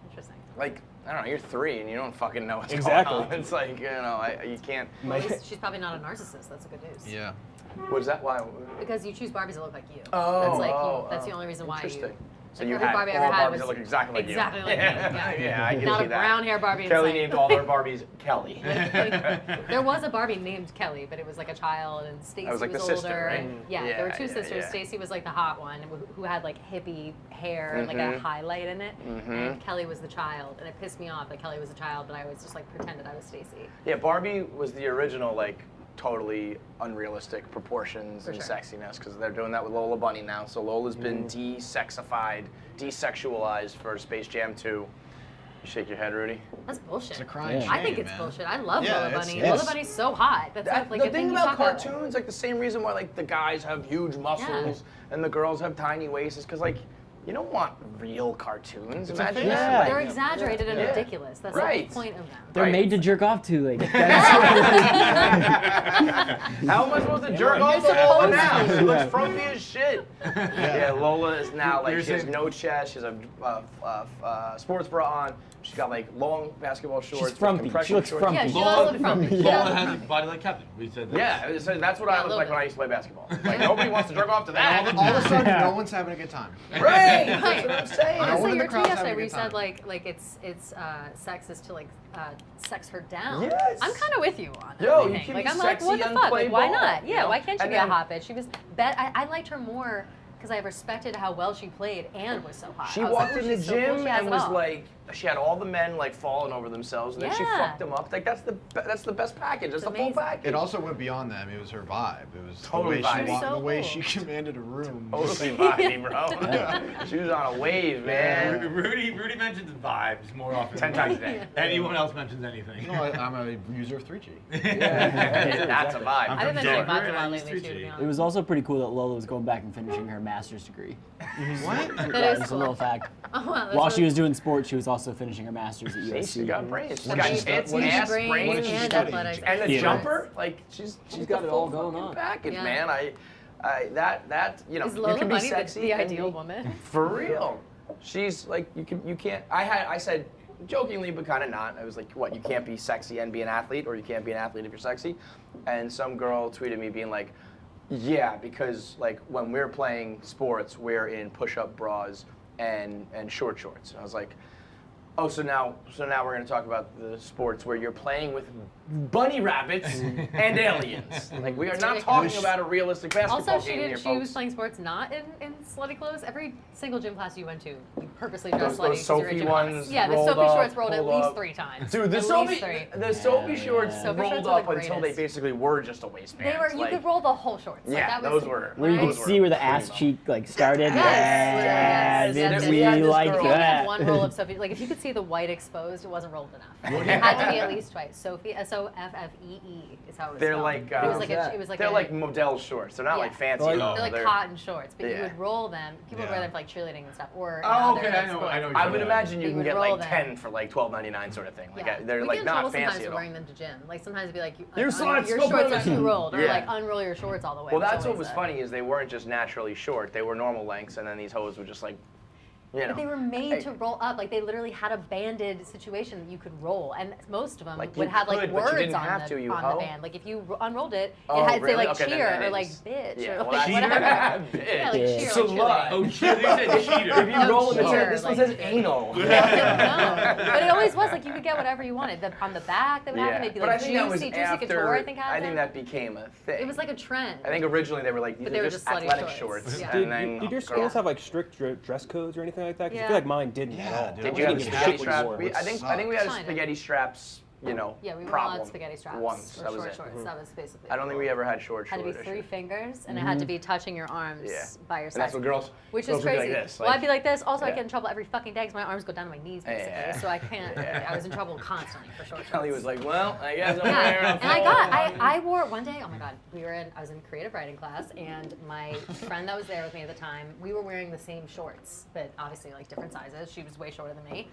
Interesting. like I don't know. You're 3 and you don't fucking know what's Exactly. going on. It's like you know, you can't. Well, at least she's probably not a narcissist. That's a good news. Yeah. What is that? Why? Because you choose Barbies that look like you. Oh, that's like oh, that's oh. the only reason why you. Interesting. So like you every had Barbie I all ever had Barbies was that look exactly like exactly you. like me. Yeah, Yeah, I can Not see a that. brown hair Barbie. in Kelly sight. named all their Barbies Kelly. There was a Barbie named Kelly, but it was like a child, and Stacy was like the older. sister, right? And yeah, Yeah, there were two yeah, sisters. yeah. Stacy was like the hot one, who had like hippie hair and like a highlight in it, and Kelly was the child. And it pissed me off that Kelly was a child, but I always just like pretended I was Stacy. Yeah, Barbie was the original like totally unrealistic proportions and sure. sexiness because they're doing that with Lola Bunny now. So Lola's been de-sexified, desexualized for Space Jam 2. You shake your head, Rudy? That's bullshit. It's a crying Yeah. I think shame, it's man. bullshit. I love Yeah, Lola it's- Bunny. it's- Lola Bunny's so hot. That's That, like the a thing you about talk about. cartoons, like the same reason why like the guys have huge muscles and the girls have tiny waists is because like you don't want real cartoons. It's a Imagine face that. Yeah. Like, They're exaggerated and Yeah. ridiculous. That's Right. the point of them. They're Right. made to jerk off to. Like, that's, How am I supposed to jerk You're off to Lola supposed now? to. She looks frumpy as shit. Yeah, Lola is now like You're she has saying- no chest. She has a sports bra on. She's got like long basketball shorts. with frumpy. compression She looks shorts. frumpy. Yeah, she Lola, does look frumpy. She Lola does look has a frumpy. body like Captain. We said that. Yeah, so that's what I Yeah, a looked little like when bit. I used to play basketball. Like nobody wants to jerk off to that. All of a sudden, no one's having a good time. Right. That's what I'm saying. No one Honestly, in the your tweet crowd's yesterday having a where you good said time. like it's sexist to like sex her down. Yes. I'm kind of with you on Yo, you everything. can like be I'm like, sexy what the and fuck? play Like, why ball, not? you Yeah, know? why can't she And be a then- hot bitch? She was. I liked her more because I respected how well she played and was so hot. She I was walked like, in "Ooh, the she's so cool, gym she has and it was all." like, she had all the men like falling over themselves, and then she Yeah. fucked them up. Like that's the best package. That's It's the full amazing. package. It also went beyond that. I mean, it was her vibe. It was Totally the way vibe. she walked, So the way cool. she commanded a room. totally vibey, bro. She was on a wave, man. Rudy mentions vibes more often 10 than times a day. anyone else mentions anything. No, I'm a user of 3G. Yeah, that's a vibe. I haven't been Yeah. doing vibes a Yeah. lot lately too, to be it honest. was also pretty cool that Lola was going back and finishing her master's degree. What? That Yeah, is just a cool. little fact. Oh, wow, that's While really- she was doing sports, she was also finishing her master's at See, USC. she got brains. She's What got did she- tits, what did she ass, bring? brains, What did she And study? athletics. and the Theater. jumper. Like she's got the it all full going fucking on. package, Yeah. man. That you know Is you Lola can be Bunny sexy. the and ideal you- woman? For real. She's like you can't. I said jokingly, but kind of not. I was like, what? You can't be sexy and be an athlete, or you can't be an athlete if you're sexy. And some girl tweeted me being like, yeah, because like when we're playing sports, we're in push-up bras and short shorts. And I was like, oh, so now we're gonna talk about the sports where you're playing with bunny rabbits and aliens. Like we are not talking about a realistic basketball Also, game here, she was folks. playing sports not in slutty clothes. Every single gym class you went to, you purposely dressed Those slutty because you're Sophie in gym ones class. Yeah, the rolled Sophie up, shorts rolled at pulled least up. 3 times. Dude, the at Sophie, least 3. the Sophie shorts Sophie rolled shorts are up the until they greatest. basically were just a waistband. They were. You like, could roll the whole shorts. Like, yeah, that was those were. Where you those could were see where the pretty ass bomb. cheek like started. Yes, Yeah, yes, we yes, yes. like If If you only had that. one roll of Sophie, like if you could see the white exposed, it wasn't rolled enough. It had to be at least twice. Sophie, Soffee is how it was They're spelled. like, But it was like How's it was like they're a, like model shorts. They're not Yeah. like fancy They're at like- all. they're like cotton shorts, but you Yeah. would roll them. People Yeah. wear them for like cheerleading and stuff. Or Oh, other, okay, like, I know. sports. What I you're would talking imagine you We can would get roll like them. 10 for like $12.99 sort of thing. Like Yeah. they're we like get in not trouble fancy sometimes at for all. wearing them to gym. Like sometimes it'd be like, Your sluts, your go shorts put are them too rolled, or Yeah. like unroll your shorts all the way. Well, was that's what always was the- funny is they weren't just naturally short; they were normal lengths, and then these hoes would just like, you know. But they were made Hey. to roll up. Like they literally had a banded situation that you could roll, and most of them Like, would you have like could, but you words didn't on, have the, to, you on hoe. the band. Like if you unrolled it, Oh, it had to say really? like Okay, then cheer that or like is- bitch Yeah, or well, like that's- whatever. Yeah, like Bitch. cheer, So like what? cheerleading. Oh, cheer, they said cheater. If you roll it, it cheer, says, this one like- says anal. No, but it always was like you could get whatever you wanted. On the back, they would have Yeah, them. They'd be but I like think that was juicy after. couture. I think had I think them. that became a thing. It was like a trend. I think originally they were like these But they are were just just slutty athletic shorts. shorts, Yeah. and then Did your girls- schools have like strict dress codes or anything like that? 'Cause I Yeah. feel like mine didn't at Yeah, all. dude. Did I you have wouldn't a give a spaghetti shit what you strap? wore. I think we had a Kinda. spaghetti straps. You know, Yeah, we were problem allowed spaghetti straps once. or That was short it. shorts. That was basically. I don't think we ever had short Had to be shorts. 3 fingers, and it had to be touching your arms Yeah. by your And side. that's what girls. Which girls is would be crazy. Like this, Well, I'd be like this. Also, I Yeah. get in trouble every fucking day because my arms go down to my knees, basically. Yeah. So I can't. Yeah. I was in trouble constantly for short shorts. Kelly was like, well, I guess I'm Yeah, wearing a and I full got, one. I wore one day, oh my God, I was in creative writing class, and my friend that was there with me at the time, we were wearing the same shorts, but obviously like different sizes. She was way shorter than me.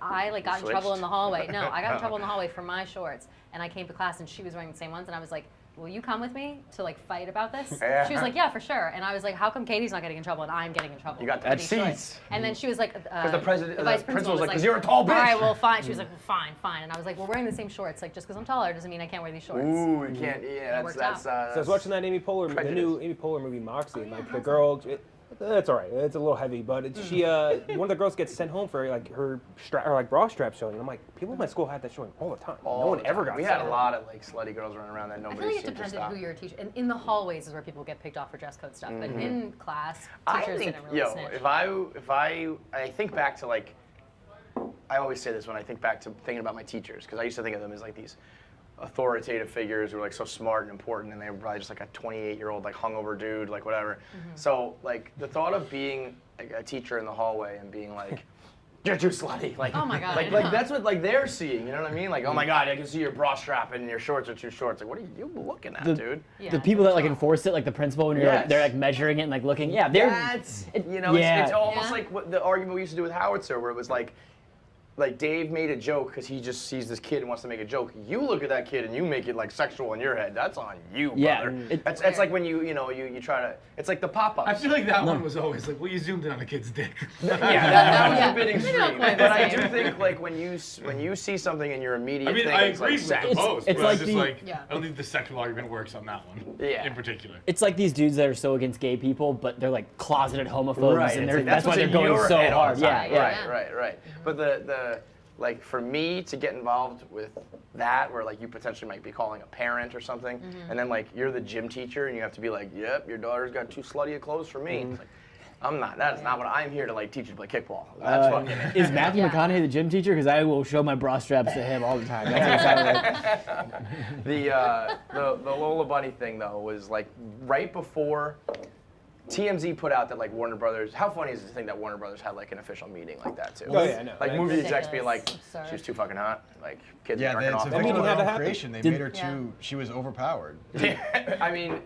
I like got in trouble Switched? in the hallway. No, I got in trouble in the hallway for my shorts, and I came to class and she was wearing the same ones, and I was like, will you come with me to like fight about this? Yeah. She was like, yeah, for sure. And I was like, how come Katie's not getting in trouble and I'm getting in trouble? You got for that these shorts?" seats. And then she was like, the president- the vice principal was like, was 'cause you're a tall bitch. All right, well, fine. She was like, well, fine, fine. And I was like, we're wearing the same shorts. Like, just because I'm taller doesn't mean I can't wear these shorts. Ooh, you can't. Yeah, worked that's. out. So I was watching that Amy Poehler, the prejudice. new Amy Poehler movie Moxie, and like the girl, that's all right. It's a little heavy, but she, one of the girls gets sent home for like her bra strap showing. And I'm like, people in my school had that showing all the time. all no one the ever time. got. We sent had a home. lot of like slutty girls running around that I feel nobody like it seemed to depended stop. who your teacher. And in the hallways is where people get picked off for dress code stuff. But in class, I teachers think, didn't really yo, snitch. if I think back to like, I always say this when I think back to thinking about my teachers because I used to think of them as like these authoritative figures who were like so smart and important, and they were probably just like a 28-year-old like hungover dude, like whatever. So like the thought of being like, a teacher in the hallway and being like, "You're too slutty," like, Oh my God, like, I know. like that's what like they're seeing, you know what I mean? Like, oh my God, I can see your bra strap and your shorts are too short. It's like, what are you looking at, dude? Yeah, The people that like tough. enforce it, like the principal, when you're Yes. like, they're like measuring it and like looking. Yeah, they're. That's it- you know, yeah. it's almost Yeah. like what the argument we used to do with Howitzer, where it was like Dave made a joke because he just sees this kid and wants to make a joke. You look at that kid and you make it like sexual in your head. That's on you, Yeah, brother. it- It's like when you try to. It's like the pop-ups. I feel like that one was always like, well, you zoomed in on a kid's dick. Yeah, that was Yeah. a bit They're not extreme. quite But the I do same. think like when you see something in your immediate I mean, thing, I it's like agree with sex. the post, it's but like it's just the- like, Yeah. I don't think the sexual argument works on that one Yeah. in particular. It's like these dudes that are so against gay people, but they're like closeted homophobes, Right, and it's they're, like, that's why what's they're in going your so head all hard. the Yeah, time. yeah. Right. But the like for me to get involved with that, where like you potentially might be calling a parent or something, and then like you're the gym teacher and you have to be like, yep, your daughter's got too slutty of clothes for me. It's like, I'm not. That's not what I'm here to like teach you to play kickball. That's fucking it. Is Matthew Yeah. McConaughey the gym teacher? Because I will show my bra straps to him all the time. That's what it sounds like. The Lola Bunny thing though was like right before TMZ put out that like Warner Brothers. How funny is it to think that Warner Brothers had like an official meeting like that too? Oh, yeah, I know. Like movie execs being like, Ridiculous. Absurd. she's too fucking hot. Like kids Yeah, are jerking it's off. a That victim meeting of had to her own happen. creation. They Did- made her Yeah. too. She was overpowered. I mean,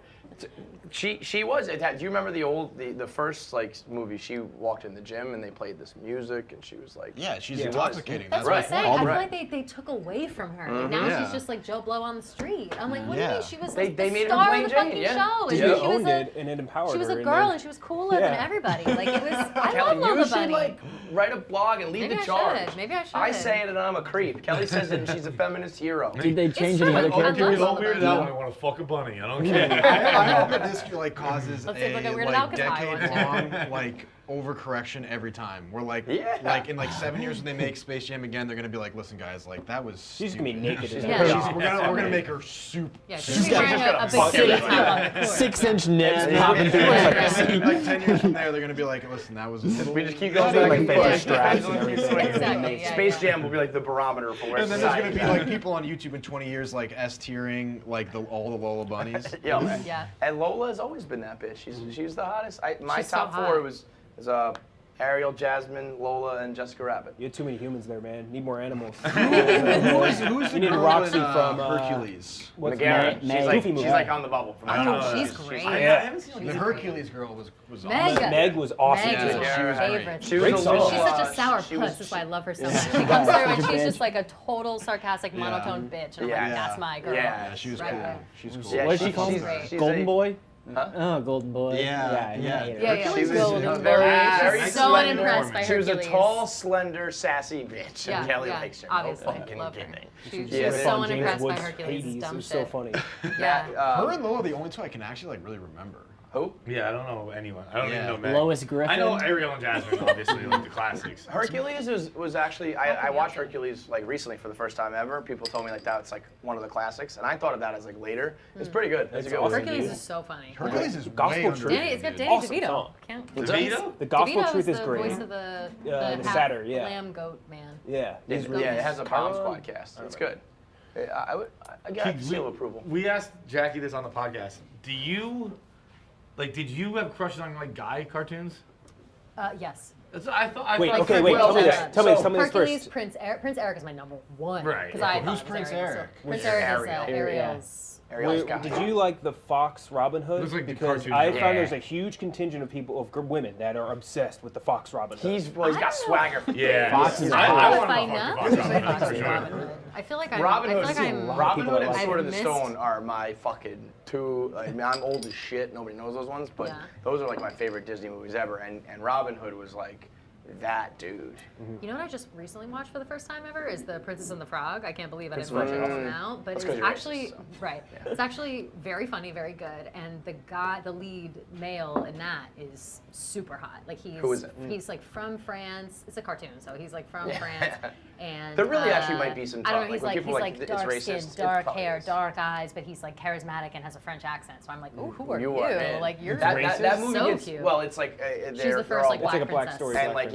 she was. Do you remember the first like movie? She walked in the gym and they played this music and she was like, Yeah, she's Yeah. intoxicating. That's Right. what I'm saying. All I feel right. like they took away from her. Like now Yeah. she's just like Joe Blow on the street. I'm like, what do you Yeah. mean? She was They like the made her star Plain of the Jane, fucking yeah. show. She And she was owned it and it empowered her. She was a and girl then- and she was cooler than Yeah. everybody. Like it was. I Kelly, love you Lola should Bunny. like write a blog and lead Maybe the I charge. should. Maybe I should. I say it and I'm a creep. Kelly says it and she's a feminist hero. Did they change true. any other I love characters? Lola Weirded Bunny. out when I want to fuck a bunny. I don't care. I hope that this like causes Let's see if we a can weird it out, like 'cause I want to. decade-long like overcorrection every time. We're like, Yeah. like in like 7 years when they make Space Jam again, they're gonna be like, listen guys, like that was. She's gonna be stupid." naked. as Yeah. hell. We're gonna make her super. Yeah, she's wearing a big fuck city everybody. towel on the court. 6-inch nips Yeah. popping through. Yeah. Like 10 years from there, they're gonna be like, listen, that was. We just keep Like going back and fancy forth. straps and everything. Exactly. Yeah, Space yeah. Jam will be like the barometer for where And then there's gonna society be is like at. people on YouTube in 20 years like S-tiering like all the Lola bunnies. Yo, Yeah. and Lola has always been that bitch. She's the hottest. My She's so top hot. four was Ariel, Jasmine, Lola, and Jessica Rabbit. You had too many humans there, man. Need more animals. Who's the You need girl Roxy in, from Hercules? What's Megara. Meg. She's Goofy like movie. she's like on the bubble from that. Oh, she's great. I Yeah. haven't seen The Hercules girl was Meg. awesome. Meg was awesome. Meg Yeah, is she my was great. favorite. She was Great a song. little, She's such a sour she puss. was- That's why I love her so much. She comes through and she's bitch. just like a total sarcastic, monotone bitch. And I'm Yeah. like, that's my girl. Yeah, Yeah, she was Right cool. there. She's cool. Yeah, What is she she's called? great. Golden Boy? Huh? Oh, Golden Boy. Yeah, I yeah. hate her. Yeah, yeah. She was Golden a Boy. very She's so slender unimpressed woman. by She was a Hercules. tall, slender, sassy bitch, Yeah, and Kelly yeah, likes her. obviously. No fucking Love her. kidding. She Yeah, was they- so James unimpressed by Woods' Hercules' Hades. dumb It was so shit. funny. Yeah. Her and Lola are the only two I can actually like really remember. Who? Yeah, I don't know anyone. I don't even Yeah. know Meg. Lois Griffin. I know Ariel and Jasmine, obviously, like the classics. Hercules was actually I watched Hercules like recently for the first time ever. People told me like that's like one of the classics, and I thought of that as like later. It's pretty good. It's a good one. Hercules is so funny. Hercules is Gospel way Truth. Danny, it's got underrated. Danny Awesome DeVito. song. Can't. DeVito? The Gospel DeVito Truth is the great. voice of the the half satyr, yeah. lamb goat man. Yeah. Yeah, he's really it has a Bomb Chiron? Squad cast. It's good. I got Keegs, seal approval. We asked Jackie this on the podcast. Did you have crushes on like guy cartoons? Yes. That's what I thought. I Wait, thought okay, wait. well, Tell me this. okay, Tell me this. so Tell me this Hercules, first. Prince Eric is my number one. Right, Because yeah. I Who's thought it was Prince Ariel, Eric? so Prince Eric is Ariel. Ariel's. Ariel's Wait, guy. did you like the Fox Robin Hood? Looks like the Because cartoon I guy. found Yeah. there's a huge contingent of people, of women, that are obsessed with the Fox Robin Hood. He's got I don't know. swagger. For Yeah. Fox is I cool. want If to I know know, Fox Robin Hood, Fox for sure. Robin Hood. I feel like I'm. Robin I feel Hood, like I'm. Robin people Hood that and like Sword of the I've Stone are my fucking two. I mean, I'm old as shit. Nobody knows those ones, but Yeah. those are like my favorite Disney movies ever. And Robin Hood was like that dude. You know what I just recently watched for the first time ever is The Princess and the Frog. I can't believe I didn't Princess watch it and the all Frog. now, but That's it 'cause was you're actually racist, so. right. It's actually very funny, very good, and the lead male in that is super hot. Like he's Who is it? he's like from France. It's a cartoon, so he's like from France, and There really actually might be some I don't talk, know. He's like, like when he's people like like, dark it's skin, racist, it dark probably hair, is. dark eyes, but he's like charismatic and has a French accent. So I'm like, oh, who are you? man. Like you're that movie so gets cute. well. It's like She's they're the first like It's like a black black princess. story. and like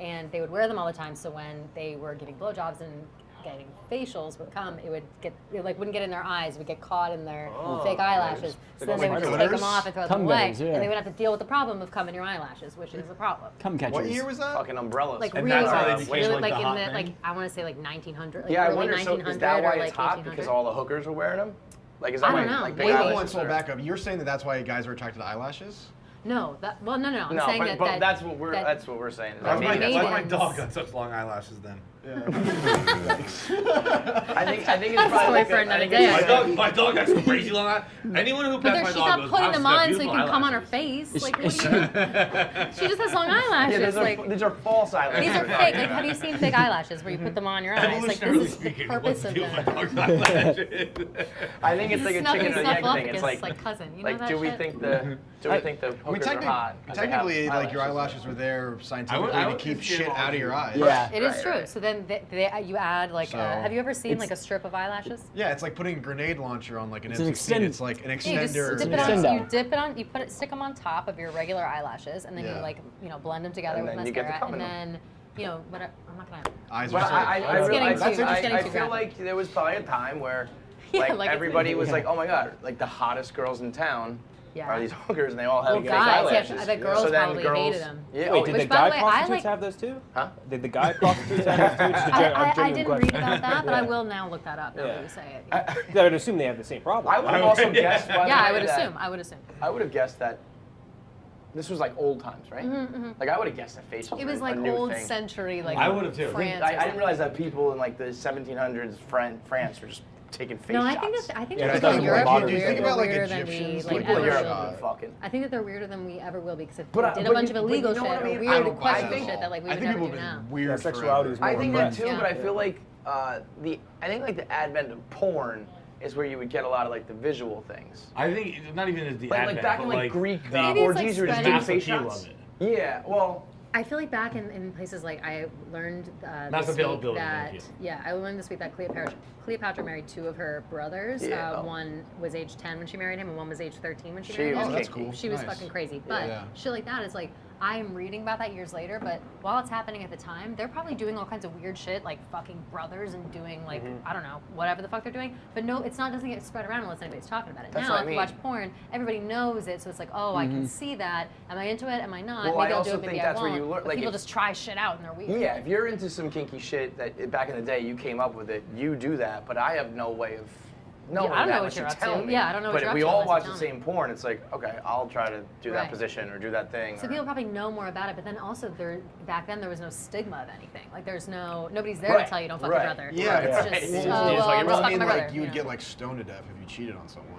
and they would wear them all the time. So when they were giving blowjobs and getting facials would come, it wouldn't get in their eyes, it would get caught in their fake eyelashes. So then they would just take them off and throw them Cum away, gutters, yeah. and they would have to deal with the problem of cum in your eyelashes, which is a problem. Cum catchers. What year was that? Fucking umbrellas. Like And really, that's how they hard. became, Really, like, the in hot the thing? I want to say 1900. Like yeah, I early wonder. So 1900 is that why or it's like hot? 1800? Because all the hookers are wearing them? Like, is that I why? don't know. Like, Maybe. big Wait, eyelashes so are- back up. You're saying that's why guys are attracted to eyelashes? No, no. I'm saying but, that. but that's what we're that- that's what we're saying. That Why's Maybe my maidens. dog got such long eyelashes then? I think it's That's a probably story like for a- I another think day, it's I like think. My dog has crazy long eyelashes. Anyone who But pets my she's dog not goes, putting "Wow, them she's got on so you beautiful can come on her eyelashes." face. Like, Is what do you- she just has long eyelashes. Yeah, these are false eyelashes. These are fake. Like, have you seen fake eyelashes where you put them on your eyes? Like, Evolutionarily this is the speaking, purpose what's of the deal with them. my dog's eyelashes? I think it's like a chicken and egg thing. It's Snuffleupagus, cousin. You know like that do we shit? think the hookers are hot? 'cause they have technically, like your eyelashes. eyelashes are there scientifically I to would keep consider shit all out of of your you. eyes. Yeah. It is Right, true. right. So then you add like. So- Have you ever seen like a strip of eyelashes? Yeah, it's like putting a grenade launcher on like an It's an M16. extend- It's like an Yeah, extender. you just dip it extender. on. You dip it on. You stick them on top of your regular eyelashes, and then Yeah. you like blend them together And with then you get the mascara, color. and then whatever. I'm not gonna. Eyes But are I It's really, getting I, too- I, it's I, getting I too feel graphic. like there was probably a time where Yeah, like like it's- everybody was like, oh my god, like the hottest girls in town Yeah. are these hookers, and they all have Well, fake guys, yeah, eyelashes. the girls so then probably girls, hated them. Yeah, Wait, oh, did Which, the by the guy way, I prostitutes like- have those too? Huh? Did the guy prostitutes have those too? Just a I genuine didn't question. read about that, but I Yeah. will now look that up now that you say it. I would assume they have the same problem. I would have also guessed. By the Yeah, way, I would that- assume. I would assume. I would have guessed that this was like old times, right? Like I would have guessed that facials It was were a like new old thing. century, like I would have too. France. I didn't realize that people in like the 1700s France were just taking face No, shots. I think Yeah, that that's people in more Europe modern are day. weirder, Think about, like, weirder than we Egyptians, like People in ever Europe will have be. been fucking. I think that they're weirder than we ever will be because But, they did a bunch of but illegal you know shit what I or mean? weird I questions think- shit that like we I would think never people do have now. been weird Yeah, sexuality is forever. I think more that too, Yeah. but I feel like I think like the advent of porn is where you would get a lot of like the visual things. I think it's not even as the Like advent, back but in like Greek the Maybe it's, like, orgies were just spreading- doing face appeal shots. of it. Yeah, well, I feel like back in places like I learned Not this the week availability, that thank you. I learned this week that Cleopatra married two of her brothers. Yeah. One was age 10 when she married him, and one was age 13 when she She married was him. that's cool. She was Nice. fucking crazy. But Yeah. shit like that is like I am reading about that years later, but while it's happening at the time, they're probably doing all kinds of weird shit like fucking brothers and doing like I don't know, whatever the fuck they're doing. But no, doesn't get spread around unless anybody's talking about it. That's now what I if you mean. watch porn, everybody knows it, so it's like, oh, I can see that. Am I into it? Am I not? Well, Maybe I I'll do also it, maybe think I that's where won't. you learn- But like, people if- just try shit out and they're weird. yeah. If you're into some kinky shit that back in the day you came up with it, you do that. But I have no way of knowing I don't know that what unless you're you up tell to. me. Yeah, I don't know what But you're if up we to all unless watch you the tell me. same porn, it's like, okay, I'll try to do that Right. position or do that thing. So or- people probably know more about it, but then also back then there was no stigma of anything. Like nobody's there Right, to tell you don't fuck right. your brother. Yeah, it's right. just It's oh just- well, like, I'm just I fucking mean, my brother. like you would know? get like stoned to death if you cheated on someone.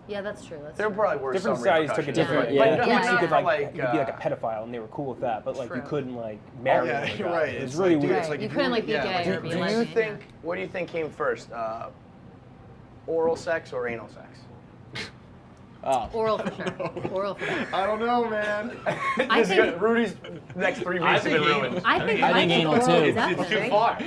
Yeah, that's true. That's There true. probably were Different some societies took it repercussions. different. Yeah. Like Yeah. Greeks, Yeah. you could Like, like you'd be like a pedophile, and they were cool with that. But like you True. couldn't like marry. Yeah, them. you're right. It's It's really like, dude, weird. it's like You if couldn't, like, be yeah, gay or Do be you lesbian, think? yeah. What do you think came first? Oral sex or anal sex? Oh. Oral for sure. Oral for sure. I don't know, man. I This is think good. Rudy's next 3 I weeks have think been anal. ruined. I think anal oral too. is It's too definitely. far.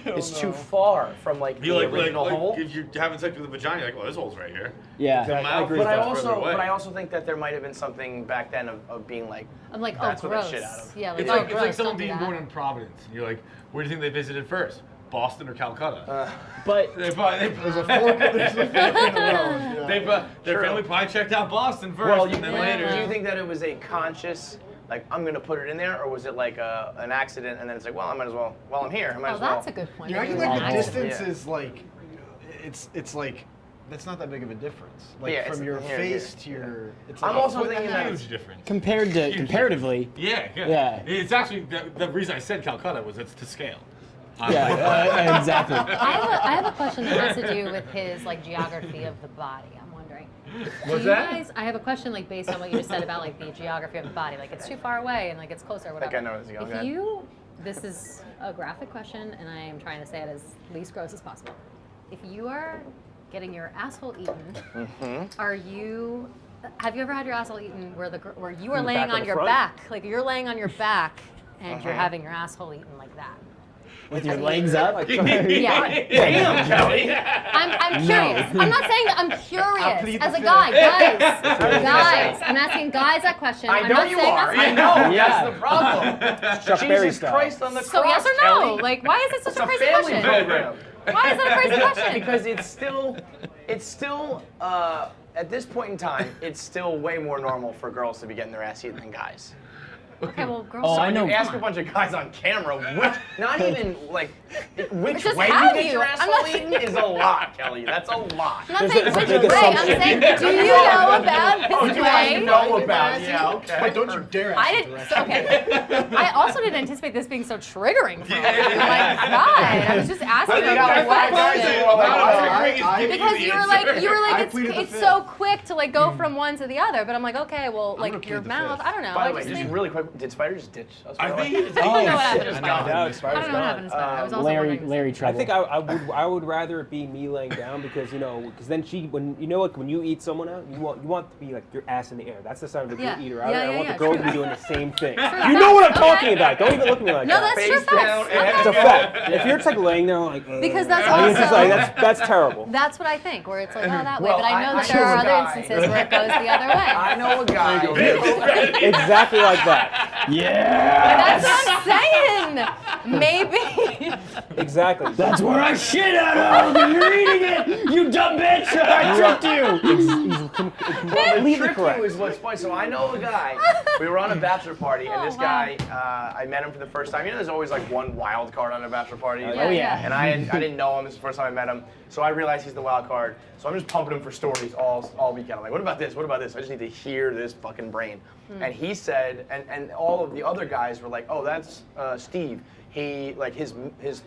It's too far from like You the like original hole. if you're having sex with a vagina, you're like, well, this hole's right here. Yeah. The I mouth agree is with that. further away. But I also think that there might have been something back then of being like, I'm like, That's oh, what I gross. shit out of. Yeah, like, It's oh, like gross. someone don't do being that. born in Providence, and you're like, where do you think they visited first? Boston or Calcutta? But Their family probably checked out Boston first, well, and then yeah. later. do you think that it was a conscious, like I'm gonna put it in there, or was it like an accident and then it's like, well, I might as well, while I'm here, I might Oh, as well. that's a good point. You're acting Maybe it like was the an accident. distance Yeah. is like, it's like, that's not that big of a difference. Like Yeah, it's from your here, face here. to your. It's I'm like also It's a thinking that huge difference. compared to comparatively, Yeah. Yeah. It's actually the reason I said Calcutta was it's to scale. yeah, exactly. I have a question that has to do with his like geography of the body. I'm wondering. What's do that? You guys, I have a question like based on what you just said about like the geography of the body. Like it's too far away and like it's closer or whatever. I know where this is going. Go If ahead. you, this is a graphic question, and I am trying to say it as least gross as possible. If you are getting your asshole eaten, are you? Have you ever had your asshole eaten where where you are the laying back or on the your front? back, like you're laying on your back, and you're having your asshole eaten like that? With your legs up. Yeah. Damn, Kelly. I'm curious. I'm not saying that I'm curious as a guy, guys. I'm asking guys that question. I I'm know not you saying are. that's I know. Yeah. That's the problem. Chuck Berry Jesus style. Christ on the So cross, yes or no? Kelly. Like, why is it such It's a a crazy family question? program. Why is that a crazy question? Because it's still at this point in time, it's still way more normal for girls to be getting their ass eaten than guys. Okay, well, girls. Oh, So I when know. you ask a bunch of guys on camera, not even like which Just way you have get you. your I'm asshole not- eaten is a lot, Kelly. That's a lot. I'm not There's saying a which big way. I'm assumption. saying, do you know about this Oh, do I way? know about? Yeah, okay. But don't you dare I ask didn't. the So, okay. I also didn't anticipate this being so triggering for me. My God, I was just asking You got a like 5 guys question. who are like, Because you were like, it's so quick to like go Mm. from one to the other. But I'm like, okay, well, gonna like plead your the mouth. fifth. I don't know. By I the way, just just think. really quick, did Spider just ditch us? I think I don't know what happened to No, Spider. Spider's I don't know what happened to Spider. I was also Larry wondering. Larry I trouble. think I would rather it be me laying down because then when you eat someone out, you want to be like your ass in the air. That's the sign of a good Yeah. eater. Yeah, I yeah, want yeah, the girl to true. be doing the same thing. True. You know what I'm Okay. talking about. Don't even look at me like No, that. that's true. Face down Facts. and- It's a fact. If you're just like laying there like Because that's it's just also- like that's terrible. That's what I think, where it's like, oh, that way. Well, But I know I that there are know a other guy. instances where it goes the other way. I know a guy. Exactly like that. yeah. That's what I'm saying. Maybe. Exactly. That's where I shit out of. You're eating it. You dumb bitch. I tricked you. Completely Trick correct. you is what's funny. So I know a guy. We were on a bachelor party, and Oh, this wow. guy, I met him for the first time. You know, there's always like one wild card on a bachelor party. Yeah, yeah. And I didn't know him. This is the first time I met him. So I realized he's the wild card. So I'm just pumping him for stories all weekend. I'm like, what about this? What about this? I just need to hear this fucking brain. And he said, and all of the other guys were like, oh, that's Steve. He like his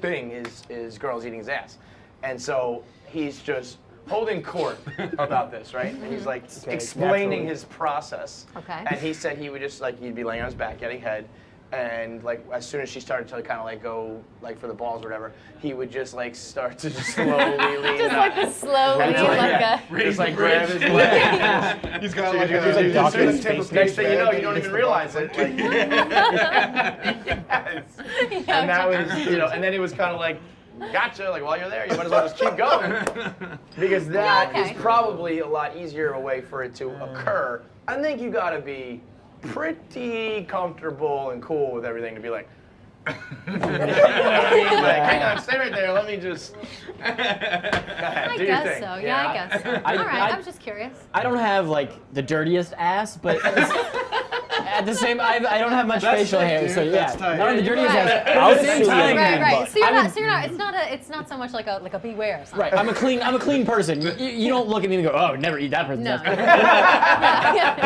thing is girls eating his ass. And so he's just holding court about this, right? And he's like explaining naturally. his process. Okay. And he said he would just like he'd be laying on his back getting head, and like as soon as she started to kind of like go like for the balls or whatever, he would just like start to just slowly lean Just up. like the slowly, And like, like a. just like grab his leg. He's got like He's like As soon Dr. as- Space Next Station. thing you know, you don't even realize it. Like, yes. And that was, and then it was kind of like, gotcha, like while you're there, you might as well just keep going. Because that okay. is probably a lot easier of a way for it to occur. I think you gotta be pretty comfortable and cool with everything to be like, like, hang on, stay right there, let me just, go ahead, I do your guess thing. so. Yeah, I guess so. All right, I was just curious. I don't have like the dirtiest ass, but at the same, I don't have much facial tight, hair, dude. so yeah, That's tight. not on the dirtiest Right. ass. But I at was the same assuming time, that. Right. So you're I not. would- So you're not. It's not so much like a beware or something. right, I'm a clean person. You don't look at me and go, oh, never eat that person's No. ass. But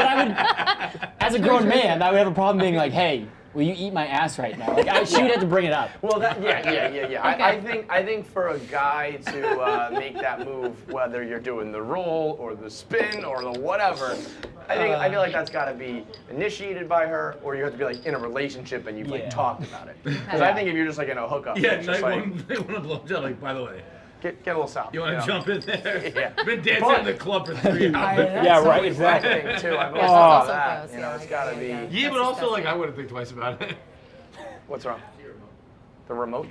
I would, as a grown man, I would have a problem being like, hey, will you eat my ass right now? Like, she would have to bring it up. Well, yeah. Okay. I think for a guy to make that move, whether you're doing the roll or the spin or the whatever, I feel like that's got to be initiated by her, or you have to be like in a relationship and you've like talked about it. Because I think if you're just like in a hookup, Yeah, it's just night like one, they want to blow job. Like, by the way, get a little south. you want to jump in there? Yeah. Been dancing But- in the club for 3 hours. Yeah, right. I Exactly. think too. I've always That's thought also that. gross, You know, yeah, it's I got to get be. it, Yeah, but That's also like disgusting. I wouldn't think twice about it. What's wrong? The remote.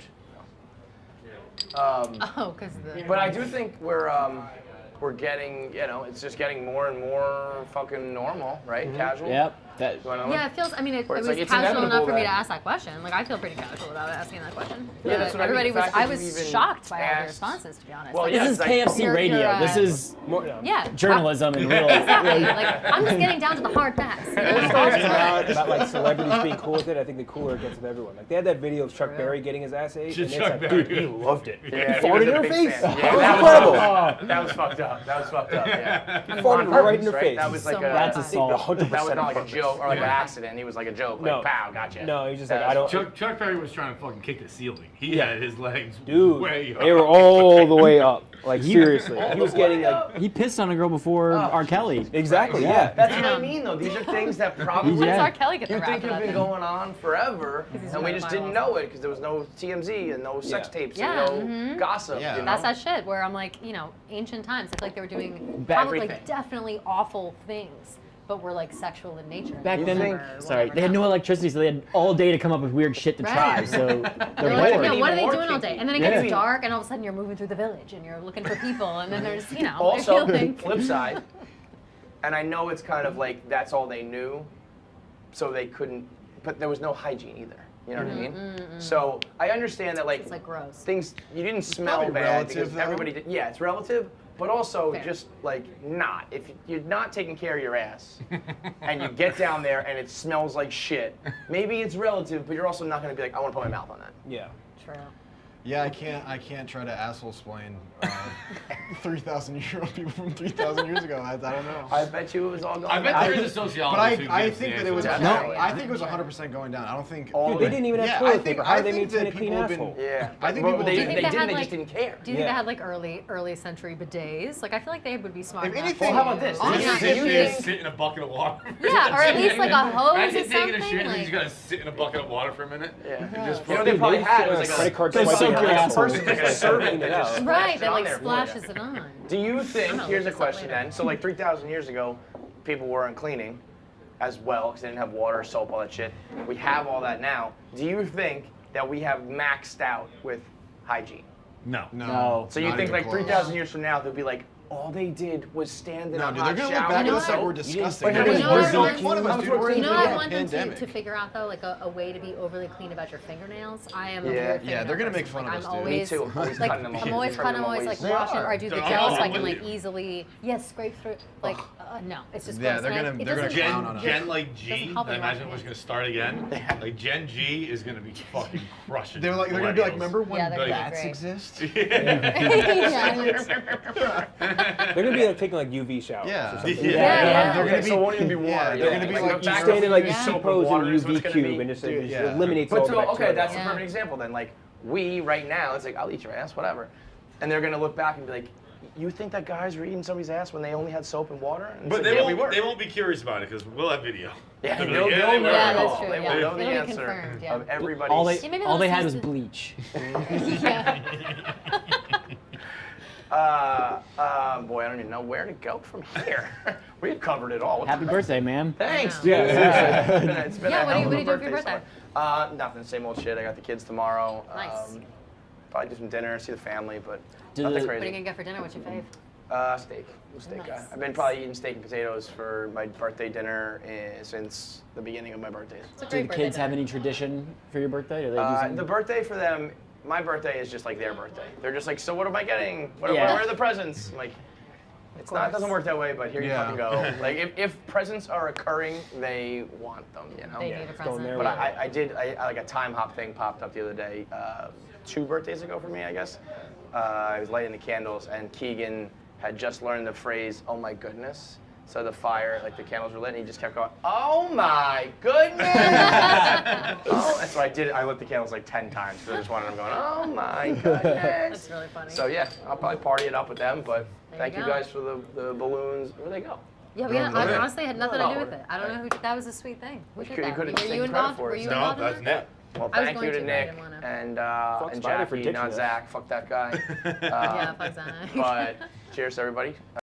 Oh, because the. But I do think we're getting, it's just getting more and more fucking normal, right? Casual. Yep. That, You wanna know? Yeah, it feels. I mean, it Where was it's like, it's casual enough inevitable for me to that- ask that question. Like, I feel pretty casual about asking that question. Yeah, that's what I mean. Everybody The was. fact that I you was even shocked by all the asked- responses, to be honest. Well, Like, yeah, this is it's like- KFC You're- Radio. you're, This is yeah. journalism and real. Exactly. Like, I'm just getting down to the hard facts. about like celebrities being cool with it. I think the cooler it gets with everyone. Like they had that video of Chuck Berry getting his ass ate, and it's Chuck like, Berry. dude, he loved it. Yeah, He farted he was in a her big face. fan. That Yeah, was that incredible. That was fucked up. Yeah. Farted On right in her purpose, face. That was like So a. That's assault. 100% That was not like a on joke or like an Yeah. accident. He was like a joke. No. Like, pow, gotcha. No, he was just like, That I was don't. Chuck Berry was trying to fucking kick the ceiling. He had his legs Dude, way up. they were all the way up. Like seriously, he was getting like He pissed on a girl before R. Kelly. exactly, yeah. That's what I mean, though. These are things that probably Where does Yeah. R. Kelly get the you rap think for have that been then? going on forever, he's and we a just pedophile didn't know it because there was no TMZ and no sex Yeah. tapes Yeah, and no gossip. Yeah. You know? That's that shit where I'm like, ancient times. I feel like they were doing Bad probably everything. like definitely awful things, but were like sexual in nature. Back You then, never- sorry, we'll they had never no know. electricity, so they had all day to come up with weird shit to try. Right. So They're they're like, bored. no, what are they More doing all day? And then it Yeah. gets dark, and all of a sudden you're moving through the village, and you're looking for people, and then there's, Also, they're feeling. flip side, and I know it's kind of like that's all they knew, so they couldn't, but there was no hygiene either. You know what I mean? So I understand that It's like gross. things you didn't smell probably bad relative, because though. everybody did. Yeah, it's relative, But also, Fair. just like not. If you're not taking care of your ass, and you get down there and it smells like shit, maybe it's relative, but you're also not going to be like, I want to put my mouth on that. Yeah. True. Yeah, I can't try to asshole explain 3,000-year-old people from 3,000 years ago. I don't know. I bet you it was all going I bet down. there is a But sociologist. who I gives think the that it was answer. Definitely. I think it was 100% going down. I don't think. Dude, they didn't even have Yeah, toilet I think- paper. How I did they think maintain a that clean people have been- asshole? Yeah. I think Well, people they, do you think they they didn't, had, they like- just didn't care. Do you think Yeah. they had like early century bidets? Like I feel like they would be smart. If enough anything- to- Well, how about this? Honestly, Yeah. Do you Just think- sit in a bucket of water. Yeah, or at least like a hose or Imagine taking a something. shit and then you Like, gotta sit in a bucket of water for a minute. Yeah. And just You know what they probably had was like credit card Just swiping soak your your asshole. person like serving that just right, that on like there for you. splashes it on. Do you think, I'm gonna here's a look this up question later. then, so like 3,000 years ago, people weren't cleaning as well because they didn't have water, soap, all that shit. We have all that now. Do you think that we have maxed out with hygiene? No. No. So you not think even like close. 3,000 years from now, they'll be like, all they did was stand in No, a dude, hot they're gonna look shower. back You at know us like what? we're disgusting. But They're you gonna know what? make fun of us, dude. We're in You know the what I middle of want a them pandemic. to figure out though, like a way to be overly clean about your fingernails. I am a Yeah. weird Yeah, fingernail they're gonna make person. fun of Like, us, I'm dude. Me always, too. Always like, cutting them off. I'm always Trimming cutting them, always like They washing, are. or I do the They're gel all so I can with like you. easily, scrape through. Like, no, it's just Yeah, gross. they're And gonna- it they're gonna doesn't- clown on us. Gen like G, Doesn't help I me imagine wash was my gonna start again. Like Gen G is gonna be fucking crushing. They're gonna be like, millennials. remember when Yeah, they're gonna be bats great. exist? Yeah, They're gonna be like taking like UV showers. Yeah. Or something. Yeah. They're Okay, gonna be. so it won't even be water. Yeah, they're gonna be Like, like the back Stand in like Yeah. T soap pose and in water is what's UV gonna cube be. and just, Dude, just yeah. eliminates all But the so, okay, bacteria. that's a Yeah. perfect example then. Like, we right now, it's like, I'll eat your ass, whatever. And they're gonna look back and be like, you think that guys were eating somebody's ass when they only had soap and water? And it's But like, they yeah, won't. we were. They won't be curious about it because we'll have video. Yeah, They'll be they'll like, know they were. Yeah, it that's all. true, They yeah. will know the It'll be answer confirmed, yeah. of everybody's. All they See, maybe all they'll they had use was the- bleach. yeah. Boy, I don't even know where to go from here. We've covered it all. Happy birthday, man. Thanks. Yeah. dude. It's been Yeah, a what do you- hell of what do a you do for your birthday summer. Nothing, same old shit. I got the kids tomorrow. Nice. Probably do some dinner, see the family, but Do nothing the- What are you crazy. gonna get for dinner? What's your fave? Steak. I'm a steak guy. Nice. I've been probably eating steak and potatoes for my birthday dinner since the beginning of my birthdays. It's a Do great the birthday kids have dinner. any tradition for your birthday? Do they do something? The birthday for them, my birthday is just like their birthday. They're just like, so what am I getting? Yeah. Where are the presents? I'm like, it's not. It doesn't work that way, but here you Yeah. fucking go. Like if presents are occurring, they want them. You know. They Yeah, need a it's going present. their But way. I like a time hop thing popped up the other day, 2 birthdays ago for me, I guess. I was lighting the candles, and Keegan had just learned the phrase, "Oh my goodness." So the fire, like the candles were lit, and he just kept going, "Oh my goodness!" Oh, and so I did. I lit the candles like 10 times because I just wanted them going, "Oh my goodness." That's really funny. So yeah, I'll probably party it up with them. But There thank you you go. guys for the balloons. Where'd they go? Yeah, I Yeah. honestly had nothing to No. do with it. I don't know who did that. Was a sweet thing. Who You did could- you that? couldn't Were take you credit involved? for Were it. you No, involved in that's that? Nick. Well, I was thank going you to to, but I Nick didn't wanna. and Fuck Spider for Jackie, ditching not us. Zach. Fuck that guy. Yeah, fuck that. But cheers, everybody.